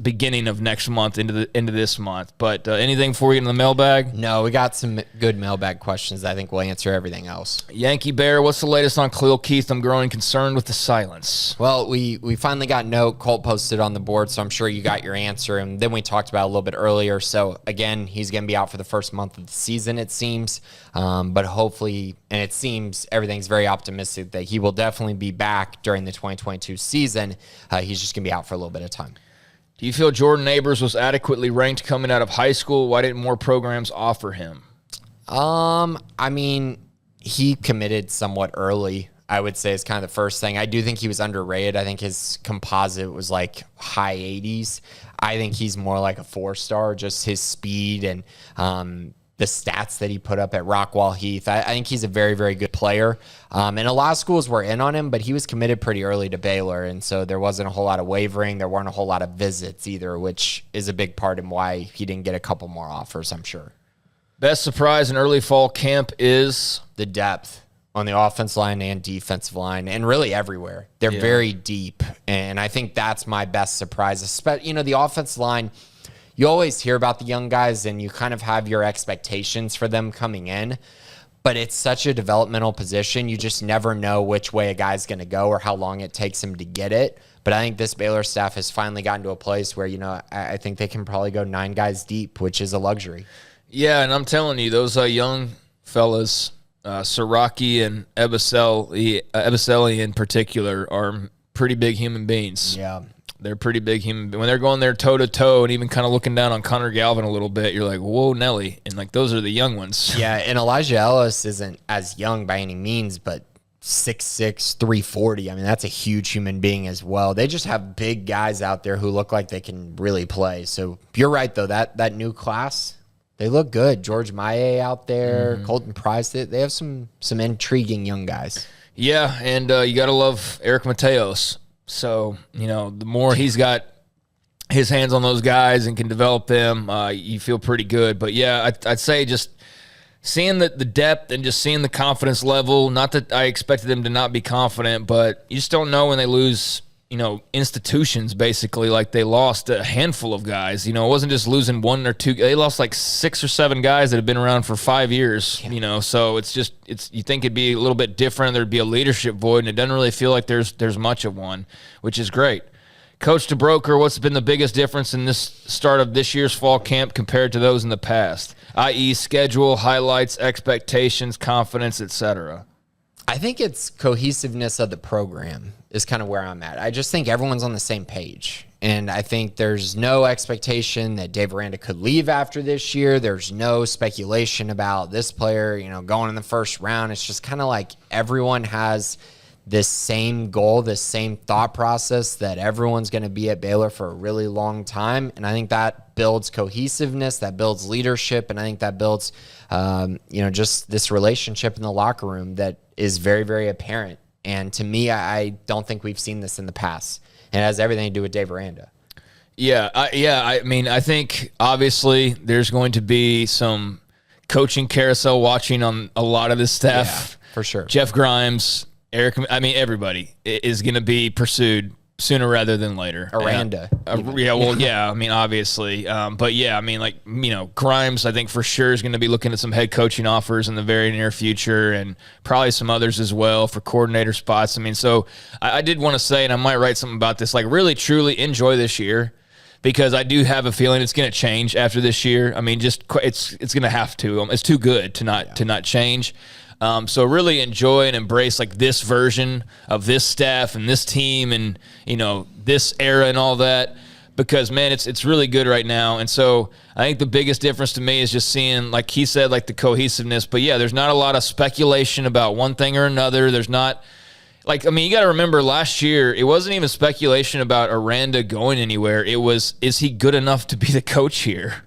beginning of next month into this month. But anything before we get into the mailbag? No, we got some good mailbag questions that I think will answer everything else. Yankee Bear, what's the latest on Khalil Keith? I'm growing concerned with the silence. Well, we finally got a note. Colt posted on the board, so I'm sure you got your answer. And then we talked about it a little bit earlier. So, again, he's going to be out for the first month of the season, it seems. But hopefully, and it seems everything's very optimistic that he will definitely be back during the 2022 season. He's just going to be out for a little bit of time. Do you feel Jordan Neighbors was adequately ranked coming out of high school? Why didn't more programs offer him? He committed somewhat early, I would say, is kind of the first thing. I do think he was underrated. I think his composite was like high 80s. I think he's more like a 4-star, just his speed and the stats that he put up at Rockwall Heath. I think he's a very, very good player. And a lot of schools were in on him, but he was committed pretty early to Baylor, and so there wasn't a whole lot of wavering. There weren't a whole lot of visits either, which is a big part in why he didn't get a couple more offers, I'm sure. Best surprise in early fall camp is? The depth on the offensive line and defensive line, and really everywhere. They're very deep, and I think that's my best surprise. The offensive line, you always hear about the young guys and you kind of have your expectations for them coming in, but it's such a developmental position. You just never know which way a guy's going to go or how long it takes him to get it. But I think this Baylor staff has finally gotten to a place where, I think they can probably go 9 guys deep, which is a luxury. Yeah, and I'm telling you, those young fellas, Siraki and Ebiseli in particular, are pretty big human beings. Yeah. They're pretty big human. When they're going there toe-to-toe and even kind of looking down on Connor Galvin a little bit, you're like, whoa, Nelly. And, those are the young ones. Yeah, and Elijah Ellis isn't as young by any means, but 6'6", 340. I mean, that's a huge human being as well. They just have big guys out there who look like they can really play. So you're right, though. That new class, they look good. George Maye out there, Colton Price. They have some intriguing young guys. Yeah, and you got to love Eric Mateos. So, the more he's got his hands on those guys and can develop them, you feel pretty good. But, yeah, I'd say just seeing the depth and just seeing the confidence level, not that I expected them to not be confident, but you just don't know when they lose, institutions basically. Like they lost a handful of guys. It wasn't just losing 1 or 2. They lost 6 or 7 guys that have been around for 5 years, So it's you think it'd be a little bit different. There'd be a leadership void, and it doesn't really feel like there's much of one, which is great. Coach DeBroker, what's been the biggest difference in this start of this year's fall camp compared to those in the past, i.e. schedule, highlights, expectations, confidence, etc.? I think it's cohesiveness of the program is kind of where I'm at. I just think everyone's on the same page. And I think there's no expectation that Dave Aranda could leave after this year. There's no speculation about this player, going in the first round. It's just kind of like everyone has this same goal, this same thought process that everyone's going to be at Baylor for a really long time. And I think that builds cohesiveness, that builds leadership, and I think that builds, just this relationship in the locker room that is very, very apparent. And to me, I don't think we've seen this in the past. And it has everything to do with Dave Aranda. I think obviously there's going to be some coaching carousel watching on a lot of this staff. Yeah, for sure. Jeff Grimes, Eric, everybody is going to be pursued sooner rather than later. Aranda. Obviously. Grimes, I think for sure is going to be looking at some head coaching offers in the very near future, and probably some others as well for coordinator spots. So I did want to say, and I might write something about this, really, truly enjoy this year, because I do have a feeling it's going to change after this year. It's going to have to. It's too good to not change. So really enjoy and embrace this version of this staff and this team and, this era and all that, because, man, it's really good right now. And so I think the biggest difference to me is just seeing, like he said, the cohesiveness. But, yeah, there's not a lot of speculation about one thing or another. There's not – you got to remember last year, it wasn't even speculation about Aranda going anywhere. It was, is he good enough to be the coach here?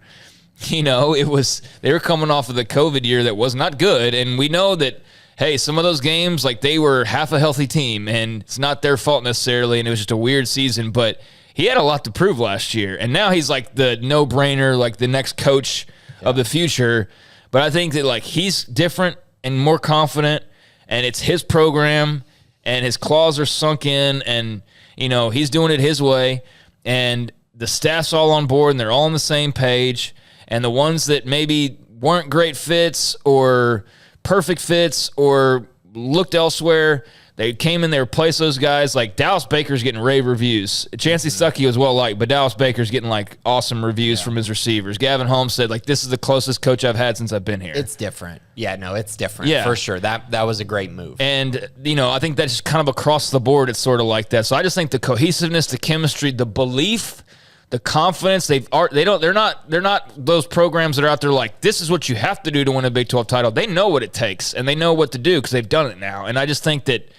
It was, they were coming off of the COVID year that was not good. And we know that, hey, some of those games, they were half a healthy team, and it's not their fault necessarily. And it was just a weird season, but he had a lot to prove last year. And now he's the no-brainer, the next coach of the future. But I think that he's different and more confident, and it's his program, and his claws are sunk in, and, he's doing it his way. And the staff's all on board, and they're all on the same page. And the ones that maybe weren't great fits or perfect fits or looked elsewhere, they came in, they replaced those guys. Dallas Baker's getting rave reviews. Chancey Stuckey was well-liked, but Dallas Baker's getting, awesome reviews from his receivers. Gavin Holmes said, this is the closest coach I've had since I've been here. It's different. Yeah, no, it's different for sure. That was a great move. And, I think that's just kind of across the board. It's sort of like that. So I just think the cohesiveness, the chemistry, the belief, the confidence, they're not those programs that are out there this is what you have to do to win a Big 12 title. They know what it takes, and they know what to do because they've done it now. And I just think that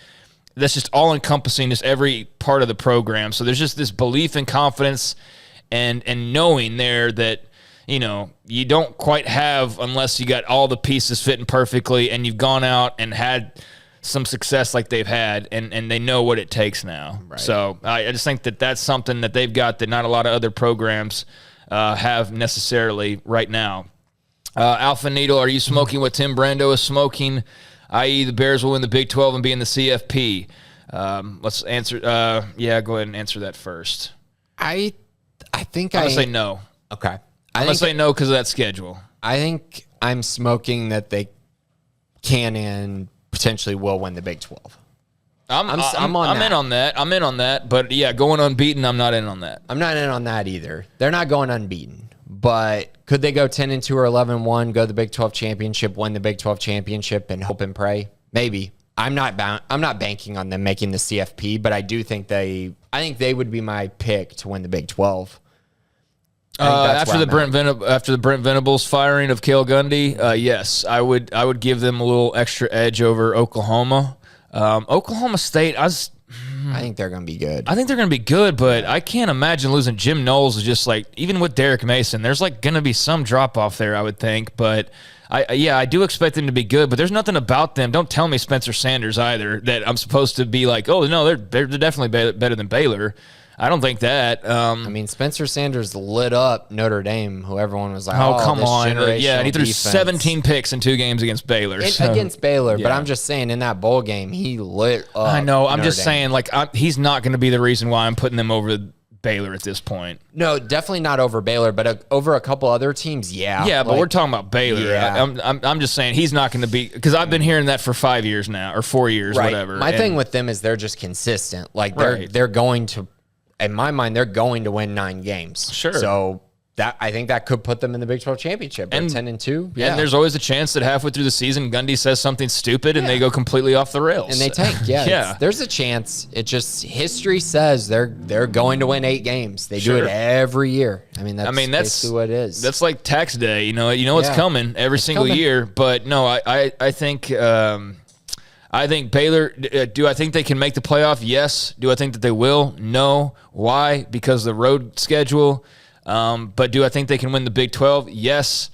that's just all encompassing, just every part of the program. So there's just this belief and confidence and knowing there that, you don't quite have unless you got all the pieces fitting perfectly and you've gone out and had some success like they've had, and they know what it takes now. Right. So I just think that that's something that they've got that not a lot of other programs have necessarily right now. Alpha Needle, are you smoking what Tim Brando is smoking, i.e. the Bears will win the Big 12 and be in the CFP? Let's answer. Go ahead and answer that first. I think I'm going to say no. Okay. I'm going to say no because of that schedule. I think I'm smoking that they can and potentially will win the Big 12. I'm in on that. But, yeah, going unbeaten, I'm not in on that. I'm not in on that either. They're not going unbeaten. But could they go 10-2 or 11-1, go to the Big 12 championship, win the Big 12 championship, and hope and pray? Maybe. I'm not banking on them making the CFP, but I do think I think they would be my pick to win the Big 12. After the Brent Venables firing of Cale Gundy, yes, I would give them a little extra edge over Oklahoma. Oklahoma State, I think they're going to be good. I think they're going to be good, but I can't imagine losing. Jim Knowles is just even with Derek Mason, there's going to be some drop off there, I would think. But I do expect them to be good, but there's nothing about them. Don't tell me Spencer Sanders either that I'm supposed to be oh no, they're definitely better than Baylor. I don't think that. Spencer Sanders lit up Notre Dame, who everyone was like, oh come on. Yeah, and he threw 17 picks in 2 games against Baylor. Against Baylor, but I'm just saying in that bowl game, he lit up I know. I'm Notre just Dame. saying, he's not going to be the reason why I'm putting them over Baylor at this point. No, definitely not over Baylor, but over a couple other teams, yeah. Yeah, but we're talking about Baylor. Yeah. I'm just saying he's not going to be, because I've been hearing that for 5 years now, or 4 years, whatever. My thing with them is they're just consistent. They're going to, in my mind, they're going to win 9 games. Sure. So I think that could put them in the Big 12 championship. And 10-2. Yeah. And there's always a chance that halfway through the season, Gundy says something stupid and they go completely off the rails. And they tank. Yeah. There's a chance. It just, history says they're going to win 8 games. They do it every year. That's basically what it is. That's like tax day. You know it's coming every single year. But no, I think I think Baylor, do I think they can make the playoff? Yes. Do I think that they will? No. Why? Because of the road schedule. But do I think they can win the Big 12? Yes.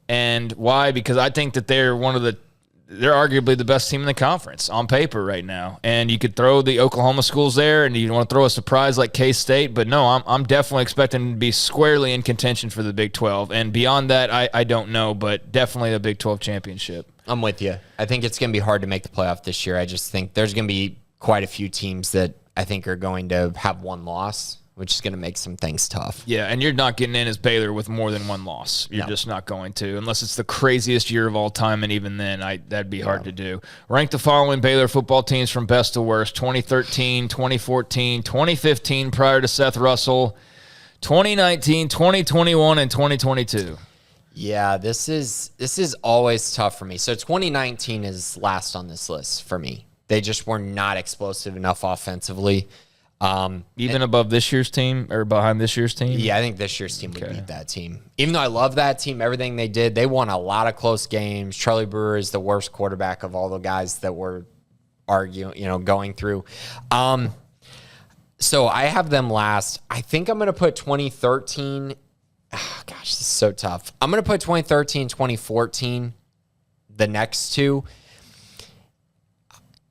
And why? Because I think that they're arguably the best team in the conference on paper right now. And you could throw the Oklahoma schools there, and you want to throw a surprise like K-State. But no, I'm definitely expecting to be squarely in contention for the Big 12. And beyond that, I don't know, but definitely a Big 12 championship. I'm with you. I think it's going to be hard to make the playoff this year. I just think there's going to be quite a few teams that I think are going to have one loss, which is going to make some things tough. Yeah, and you're not getting in as Baylor with more than one loss. You're just not going to, unless it's the craziest year of all time, and even then, that'd be hard to do. Rank the following Baylor football teams from best to worst: 2013, 2014, 2015 prior to Seth Russell, 2019, 2021, and 2022. Yeah, this is always tough for me. So 2019 is last on this list for me. They just were not explosive enough offensively. Even above this year's team or behind this year's team? Yeah, I think this year's team would beat that team. Even though I love that team, everything they did, they won a lot of close games. Charlie Brewer is the worst quarterback of all the guys that were going through. So I have them last. I think I'm going to put 2013. Oh, gosh, this is so tough. I'm going to put 2013, 2014, the next two.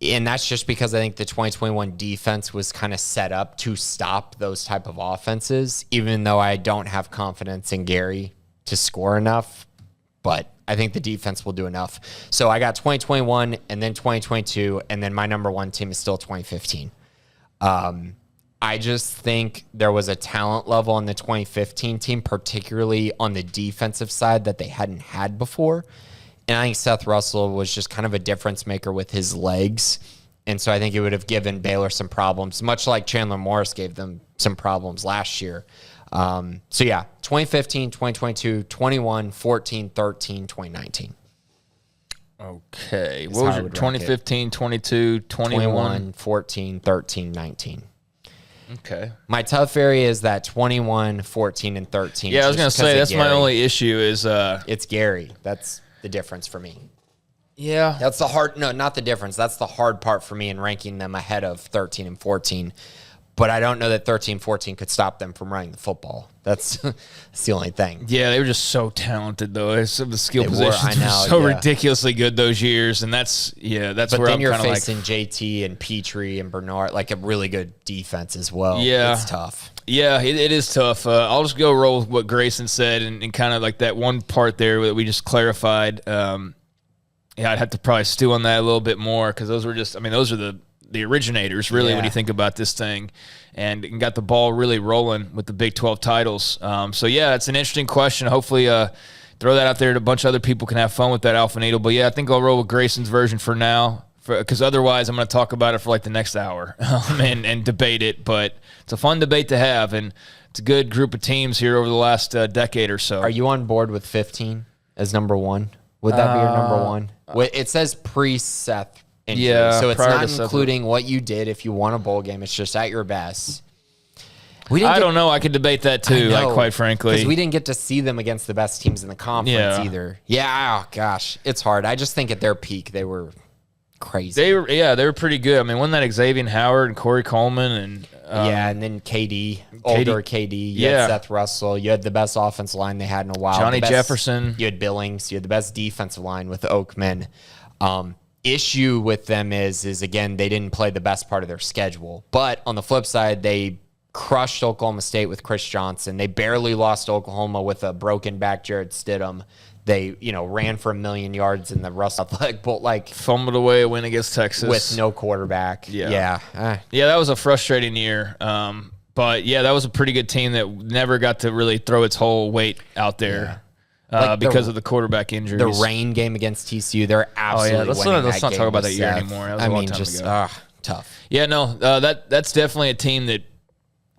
And that's just because I think the 2021 defense was kind of set up to stop those type of offenses, even though I don't have confidence in Gary to score enough. But I think the defense will do enough. So I got 2021 and then 2022, and then my number one team is still 2015. I just think there was a talent level on the 2015 team, particularly on the defensive side, that they hadn't had before. And I think Seth Russell was just kind of a difference maker with his legs. And so I think it would have given Baylor some problems, much like Chandler Morris gave them some problems last year. So, yeah, 2015, 2022, 21, 14, 13, 2019. Okay. What was your 2015, 22, 21, 14, 13, 19. Okay. My tough area is that 21, 14, and 13. Yeah, I was going to say, that's my only issue is... it's Gary. That's the difference for me. Yeah. That's the hard... No, not the difference. That's the hard part for me in ranking them ahead of 13 and 14. But I don't know that 13, 14 could stop them from running the football. That's the only thing. Yeah, they were just so talented, though. Some of the skill positions were were so ridiculously good those years, and that's but where then I'm you're kind of facing JT and Petrie and Bernard, like a really good defense as well. Yeah. It's tough. Yeah, it is tough. I'll just go roll with what Grayson said and kind of like that one part there that we just clarified. I'd have to probably stew on that a little bit more because those are the originators, really, when you think about this thing, and got the ball really rolling with the Big 12 titles. So, yeah, it's an interesting question. Hopefully throw that out there. A bunch of other people can have fun with that Alpha Needle. But, yeah, I think I'll roll with Grayson's version for now because otherwise I'm going to talk about it for like the next hour and debate it. But it's a fun debate to have, and it's a good group of teams here over the last decade or so. Are you on board with 15 as number one? Would that be your number one? It says pre-Seth. Yeah, so it's not including what you did if you won a bowl game. It's just at your best. I don't know. I could debate that too, quite frankly. Because we didn't get to see them against the best teams in the conference either. Yeah, oh gosh. It's hard. I just think at their peak, they were crazy. They were pretty good. I mean, wasn't that Xavier Howard and Corey Coleman? And then older KD. You had Seth Russell. You had the best offensive line they had in a while. Johnny Jefferson. You had Billings. You had the best defensive line with Oakman. Issue with them is again, they didn't play the best part of their schedule. But on the flip side, they crushed Oklahoma State with Chris Johnson. They barely lost Oklahoma with a broken back Jarrett Stidham. They, ran for 1,000,000 yards in the Russell Athletic Bowl, fumbled away a win against Texas with no quarterback. Yeah, that was a frustrating year. But that was a pretty good team that never got to really throw its whole weight out there. Because of the quarterback injuries. The rain game against TCU, they're absolutely let's not talk about that year anymore. That was a long time ago. Tough. Yeah, no, that's definitely a team that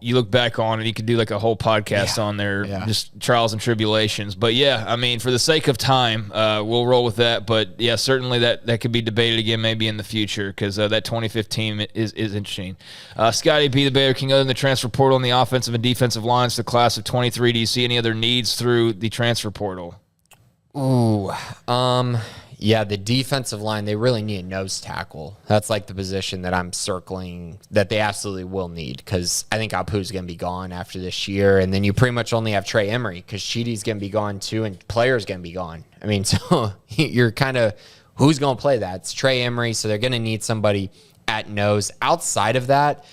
you look back on and you could do like a whole podcast on their just trials and tribulations. But for the sake of time, we'll roll with that. But certainly that could be debated again maybe in the future because that 2015 is interesting. Scotty B, the Baylor King, other than the transfer portal and the offensive and defensive lines, the class of 23, do you see any other needs through the transfer portal? Ooh, Yeah, the defensive line, they really need a nose tackle. That's like the position that I'm circling that they absolutely will need, because I think Apu's going to be gone after this year. And then you pretty much only have Trey Emery, because Sheedy's going to be gone too, and Player's going to be gone. I mean, so you're kind of, who's going to play that? It's Trey Emery, so they're going to need somebody at nose. Outside of that,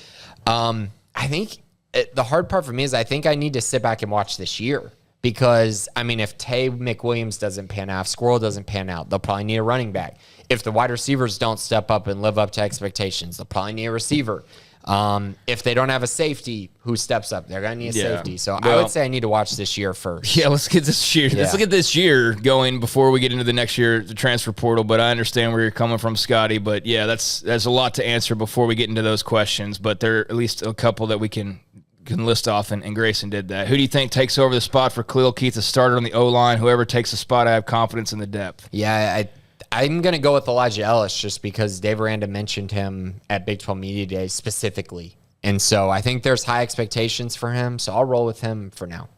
I think the hard part for me is I think I need to sit back and watch this year. Because, I mean, if Tay McWilliams doesn't pan out, if Squirrel doesn't pan out, they'll probably need a running back. If the wide receivers don't step up and live up to expectations, they'll probably need a receiver. If they don't have a safety, who steps up? They're going to need a safety. So I would say I need to watch this year first. Yeah, let's get this year. Yeah. Let's look at this year going before we get into the next year, the transfer portal. But I understand where you're coming from, Scotty. But, yeah, there's a lot to answer before we get into those questions. But there are at least a couple that we can list off, and Grayson did that. Who do you think takes over the spot for Khalil Keith, a starter on the O-line? Whoever takes the spot, I have confidence in the depth. Yeah, I'm going to go with Elijah Ellis just because Dave Aranda mentioned him at Big 12 Media Day specifically. And so I think there's high expectations for him, so I'll roll with him for now.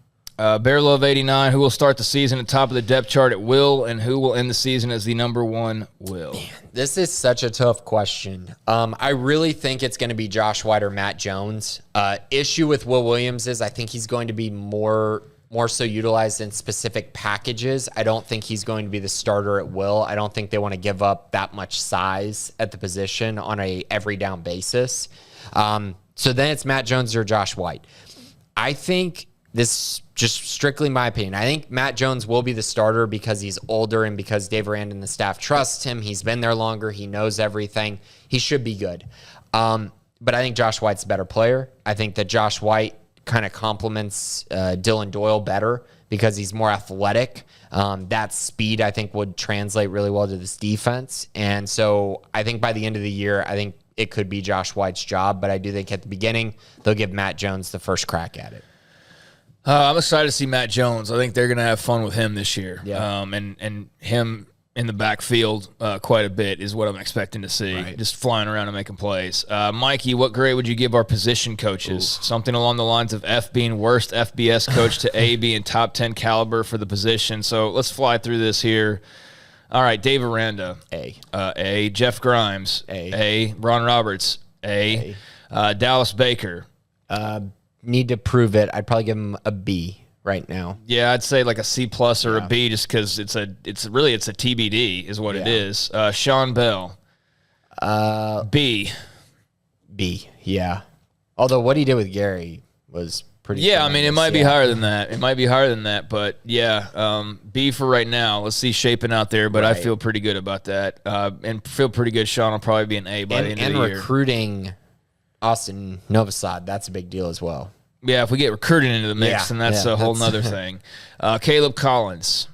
Bear Love 89, who will start the season at top of the depth chart at will, and who will end the season as the number one will? Man, this is such a tough question. I really think it's going to be Josh White or Matt Jones. Issue with Will Williams is I think he's going to be more so utilized in specific packages. I don't think he's going to be the starter at will. I don't think they want to give up that much size at the position on a every down basis. So then it's Matt Jones or Josh White. I think this just strictly my opinion. I think Matt Jones will be the starter because he's older and because Dave Aranda and the staff trusts him. He's been there longer. He knows everything. He should be good. But I think Josh White's a better player. I think that Josh White kind of complements Dylan Doyle better because he's more athletic. That speed, I think, would translate really well to this defense. And so I think by the end of the year, I think it could be Josh White's job. But I do think at the beginning, they'll give Matt Jones the first crack at it. I'm excited to see Matt Jones. I think they're going to have fun with him this year. Yeah. And him in the backfield quite a bit is what I'm expecting to see, just flying around and making plays. Mikey, what grade would you give our position coaches? Ooh. Something along the lines of F being worst FBS coach to A being top 10 caliber for the position. So let's fly through this here. All right, Dave Aranda. A. Jeff Grimes. A. Ron Roberts. A. Dallas Baker. Need to prove it. I'd probably give him a B right now. Yeah, I'd say like a C plus or a B just because it's a TBD is what it is. Sean Bell. B. Yeah. Although what he did with Gary was pretty. Yeah, I mean it might be higher than that. It might be higher than that, but yeah, B for right now. Let's see shaping out there, but I feel pretty good about that, and feel pretty good. Sean will probably be an A by the end of the year. And recruiting Austin Novosad, that's a big deal as well. Yeah, if we get recruiting into the mix, then that's a whole nother thing. Caleb Collins.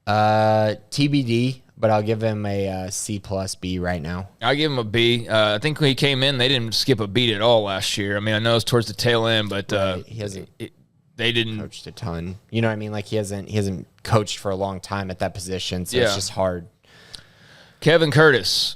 TBD, but I'll give him a C plus B right now. I'll give him a B. I think when he came in, they didn't skip a beat at all last year. I mean, I know it's towards the tail end, but he hasn't. They didn't coached a ton. You know what I mean? Like he hasn't coached for a long time at that position, so it's just hard. Kevin Curtis.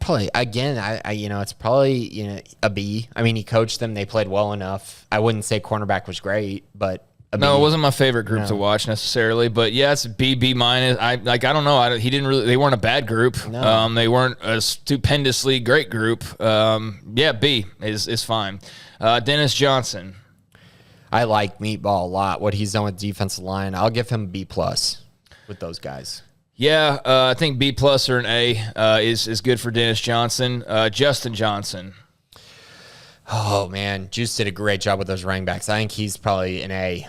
Probably again, it's probably a B. I mean, he coached them; they played well enough. I wouldn't say cornerback was great, but no, it wasn't my favorite group to watch necessarily. But yeah, it's B minus. I don't know. He didn't really. They weren't a bad group. No. They weren't a stupendously great group. Yeah, B is fine. Dennis Johnson. I like Meatball a lot. What he's done with defensive line, I'll give him B plus with those guys. Yeah, I think B plus or an A is good for Dennis Johnson. Justin Johnson. Oh, man. Juice did a great job with those running backs. I think he's probably an A.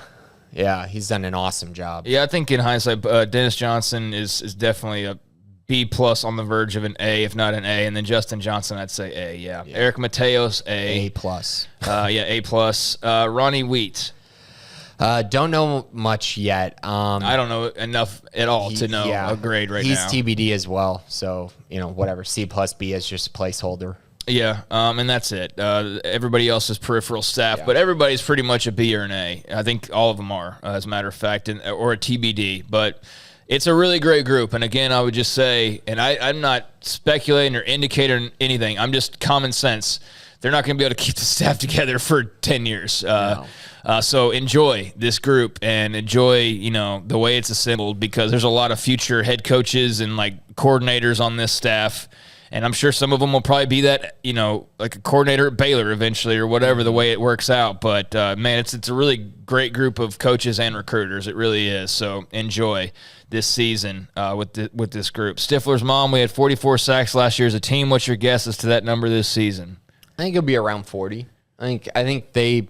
Yeah, he's done an awesome job. Yeah, I think in hindsight, Dennis Johnson is definitely a B plus on the verge of an A, if not an A. And then Justin Johnson, I'd say A, yeah. Eric Mateos, A. A plus. A plus. Ronnie Wheat. Don't know much yet. I don't know enough at all to know a grade right now. He's TBD as well, so whatever. C plus B is just a placeholder. Yeah, and that's it. Everybody else is peripheral staff, but everybody's pretty much a B or an A. I think all of them are, as a matter of fact, or a TBD. But it's a really great group. And again, I would just say, and I'm not speculating or indicating anything. I'm just common sense. they're not going to be able to keep the staff together for 10 years. No. So enjoy this group and enjoy, the way it's assembled, because there's a lot of future head coaches and like coordinators on this staff. And I'm sure some of them will probably be that, like a coordinator at Baylor eventually or whatever, the way it works out. But, man, it's a really great group of coaches and recruiters. It really is. So enjoy this season with this group. Stifler's mom, we had 44 sacks last year as a team. What's your guess as to that number this season? I think it'll be around 40. I think Dave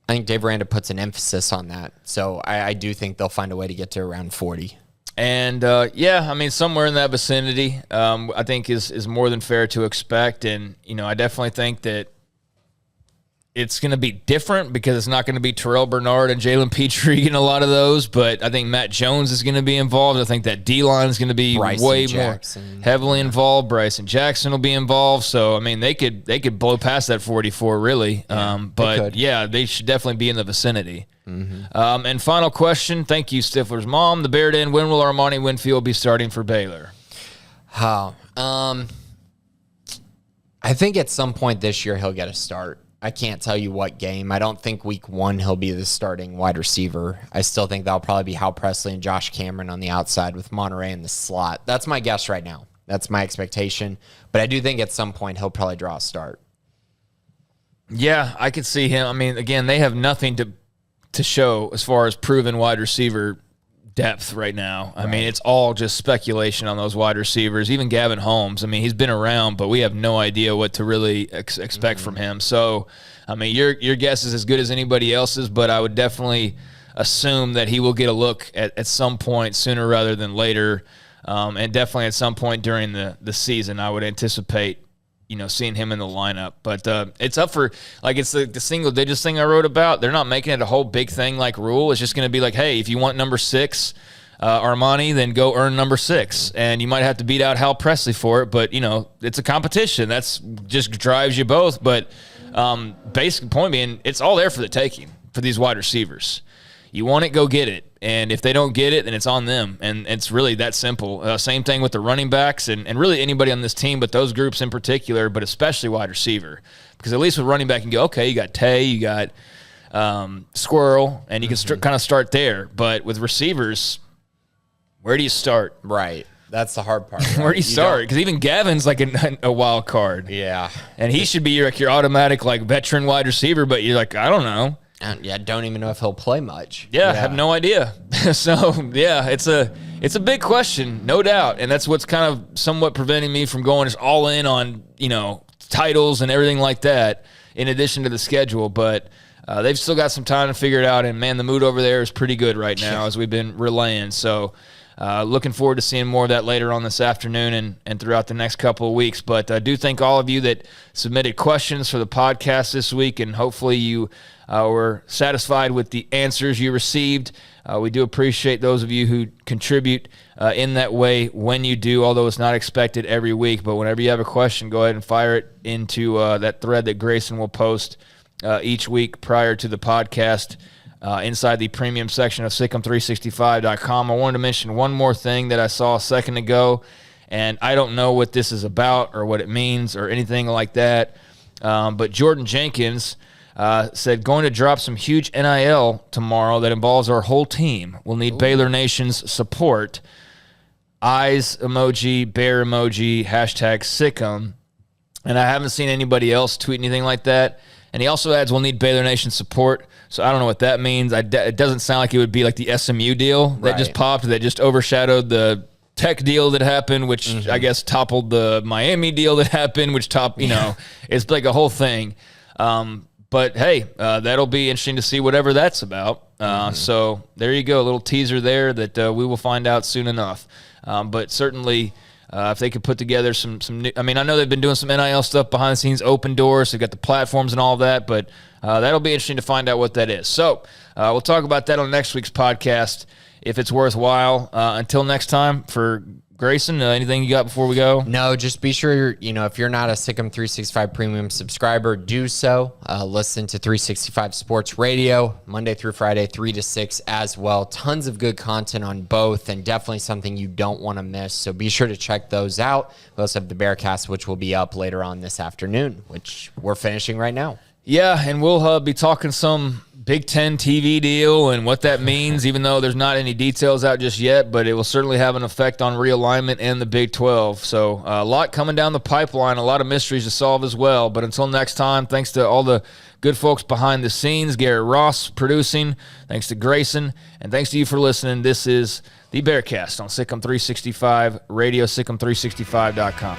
Aranda puts an emphasis on that. So I do think they'll find a way to get to around 40. And, somewhere in that vicinity, I think is more than fair to expect. And, I definitely think that it's going to be different because it's not going to be Terrell Bernard and Jalen Petrie in a lot of those. But I think Matt Jones is going to be involved. I think that D-line is going to be way more heavily involved. Bryson Jackson will be involved. So, they could blow past that 44, really. Yeah, they should definitely be in the vicinity. Mm-hmm. And final question. Thank you, Stifler's mom. The Bear Den, when will Armani Winfield be starting for Baylor? I think at some point this year he'll get a start. I can't tell you what game. I don't think week 1 he'll be the starting wide receiver. I still think that'll probably be Hal Presley and Josh Cameron on the outside with Monterey in the slot. That's my guess right now. That's my expectation. But I do think at some point he'll probably draw a start. Yeah, I could see him. Again, they have nothing to show as far as proven wide receiver depth right now. It's all just speculation on those wide receivers. Even Gavin Holmes, he's been around, but we have no idea what to really expect from him. So, your guess is as good as anybody else's, but I would definitely assume that he will get a look at some point sooner rather than later, and definitely at some point during the season. I would anticipate seeing him in the lineup. But it's up for, it's the single digits thing I wrote about. They're not making it a whole big thing like rule. It's just going to be like, hey, if you want number 6, Armani, then go earn number 6. And you might have to beat out Hal Presley for it, but, it's a competition. That's just drives you both. But basic point being, it's all there for the taking for these wide receivers. You want it, go get it. And if they don't get it, then it's on them. And it's really that simple. Same thing with the running backs and really anybody on this team, but those groups in particular, but especially wide receiver. Because at least with running back, you can go, okay, you got Tay, you got Squirrel, and you can kind of start there. But with receivers, where do you start? Right. That's the hard part. Right? Where do you start? Because even Gavin's like a wild card. Yeah. And he should be your automatic veteran wide receiver, but you're like, I don't know. Don't even know if he'll play much. Yeah, I have no idea. So, yeah, it's a big question, no doubt. And that's what's kind of somewhat preventing me from going just all in on, titles and everything like that in addition to the schedule. But they've still got some time to figure it out. And, man, the mood over there is pretty good right now as we've been relaying. So, looking forward to seeing more of that later on this afternoon and throughout the next couple of weeks. But I do thank all of you that submitted questions for the podcast this week, and hopefully you were satisfied with the answers you received. We do appreciate those of you who contribute in that way when you do, although it's not expected every week. But whenever you have a question, go ahead and fire it into that thread that Grayson will post each week prior to the podcast inside the premium section of Sic'Em365.com. I wanted to mention one more thing that I saw a second ago, and I don't know what this is about or what it means or anything like that. But Jordan Jenkins said, going to drop some huge NIL tomorrow that involves our whole team. We'll need Baylor Nation's support. Eyes emoji, bear emoji, hashtag Sic'Em. And I haven't seen anybody else tweet anything like that. And he also adds, we'll need Baylor Nation support. So I don't know what that means. It doesn't sound like it would be like the SMU deal that just popped, that just overshadowed the Tech deal that happened, which I guess toppled the Miami deal that happened, which it's like a whole thing. But hey, that'll be interesting to see whatever that's about. So there you go, a little teaser there that we will find out soon enough. But certainly, if they could put together some new, I know they've been doing some NIL stuff behind the scenes, open doors, they've got the platforms and all of that, but that'll be interesting to find out what that is. So we'll talk about that on next week's podcast if it's worthwhile. Until next time, for Grayson, anything you got before we go? No, just be sure, if you're not a Sic'Em 365 premium subscriber, do so. Listen to 365 Sports Radio, Monday through Friday, 3 to 6 as well. Tons of good content on both, and definitely something you don't want to miss. So be sure to check those out. We also have the Bearcast, which will be up later on this afternoon, which we're finishing right now. Yeah, and we'll be talking some Big Ten TV deal and what that means, even though there's not any details out just yet, but it will certainly have an effect on realignment and the Big 12. So a lot coming down the pipeline, a lot of mysteries to solve as well. But until next time, thanks to all the good folks behind the scenes, Garrett Ross producing, thanks to Grayson, and thanks to you for listening. This is the Bearcast on Sic'Em 365 Radio, Sic'Em365.com.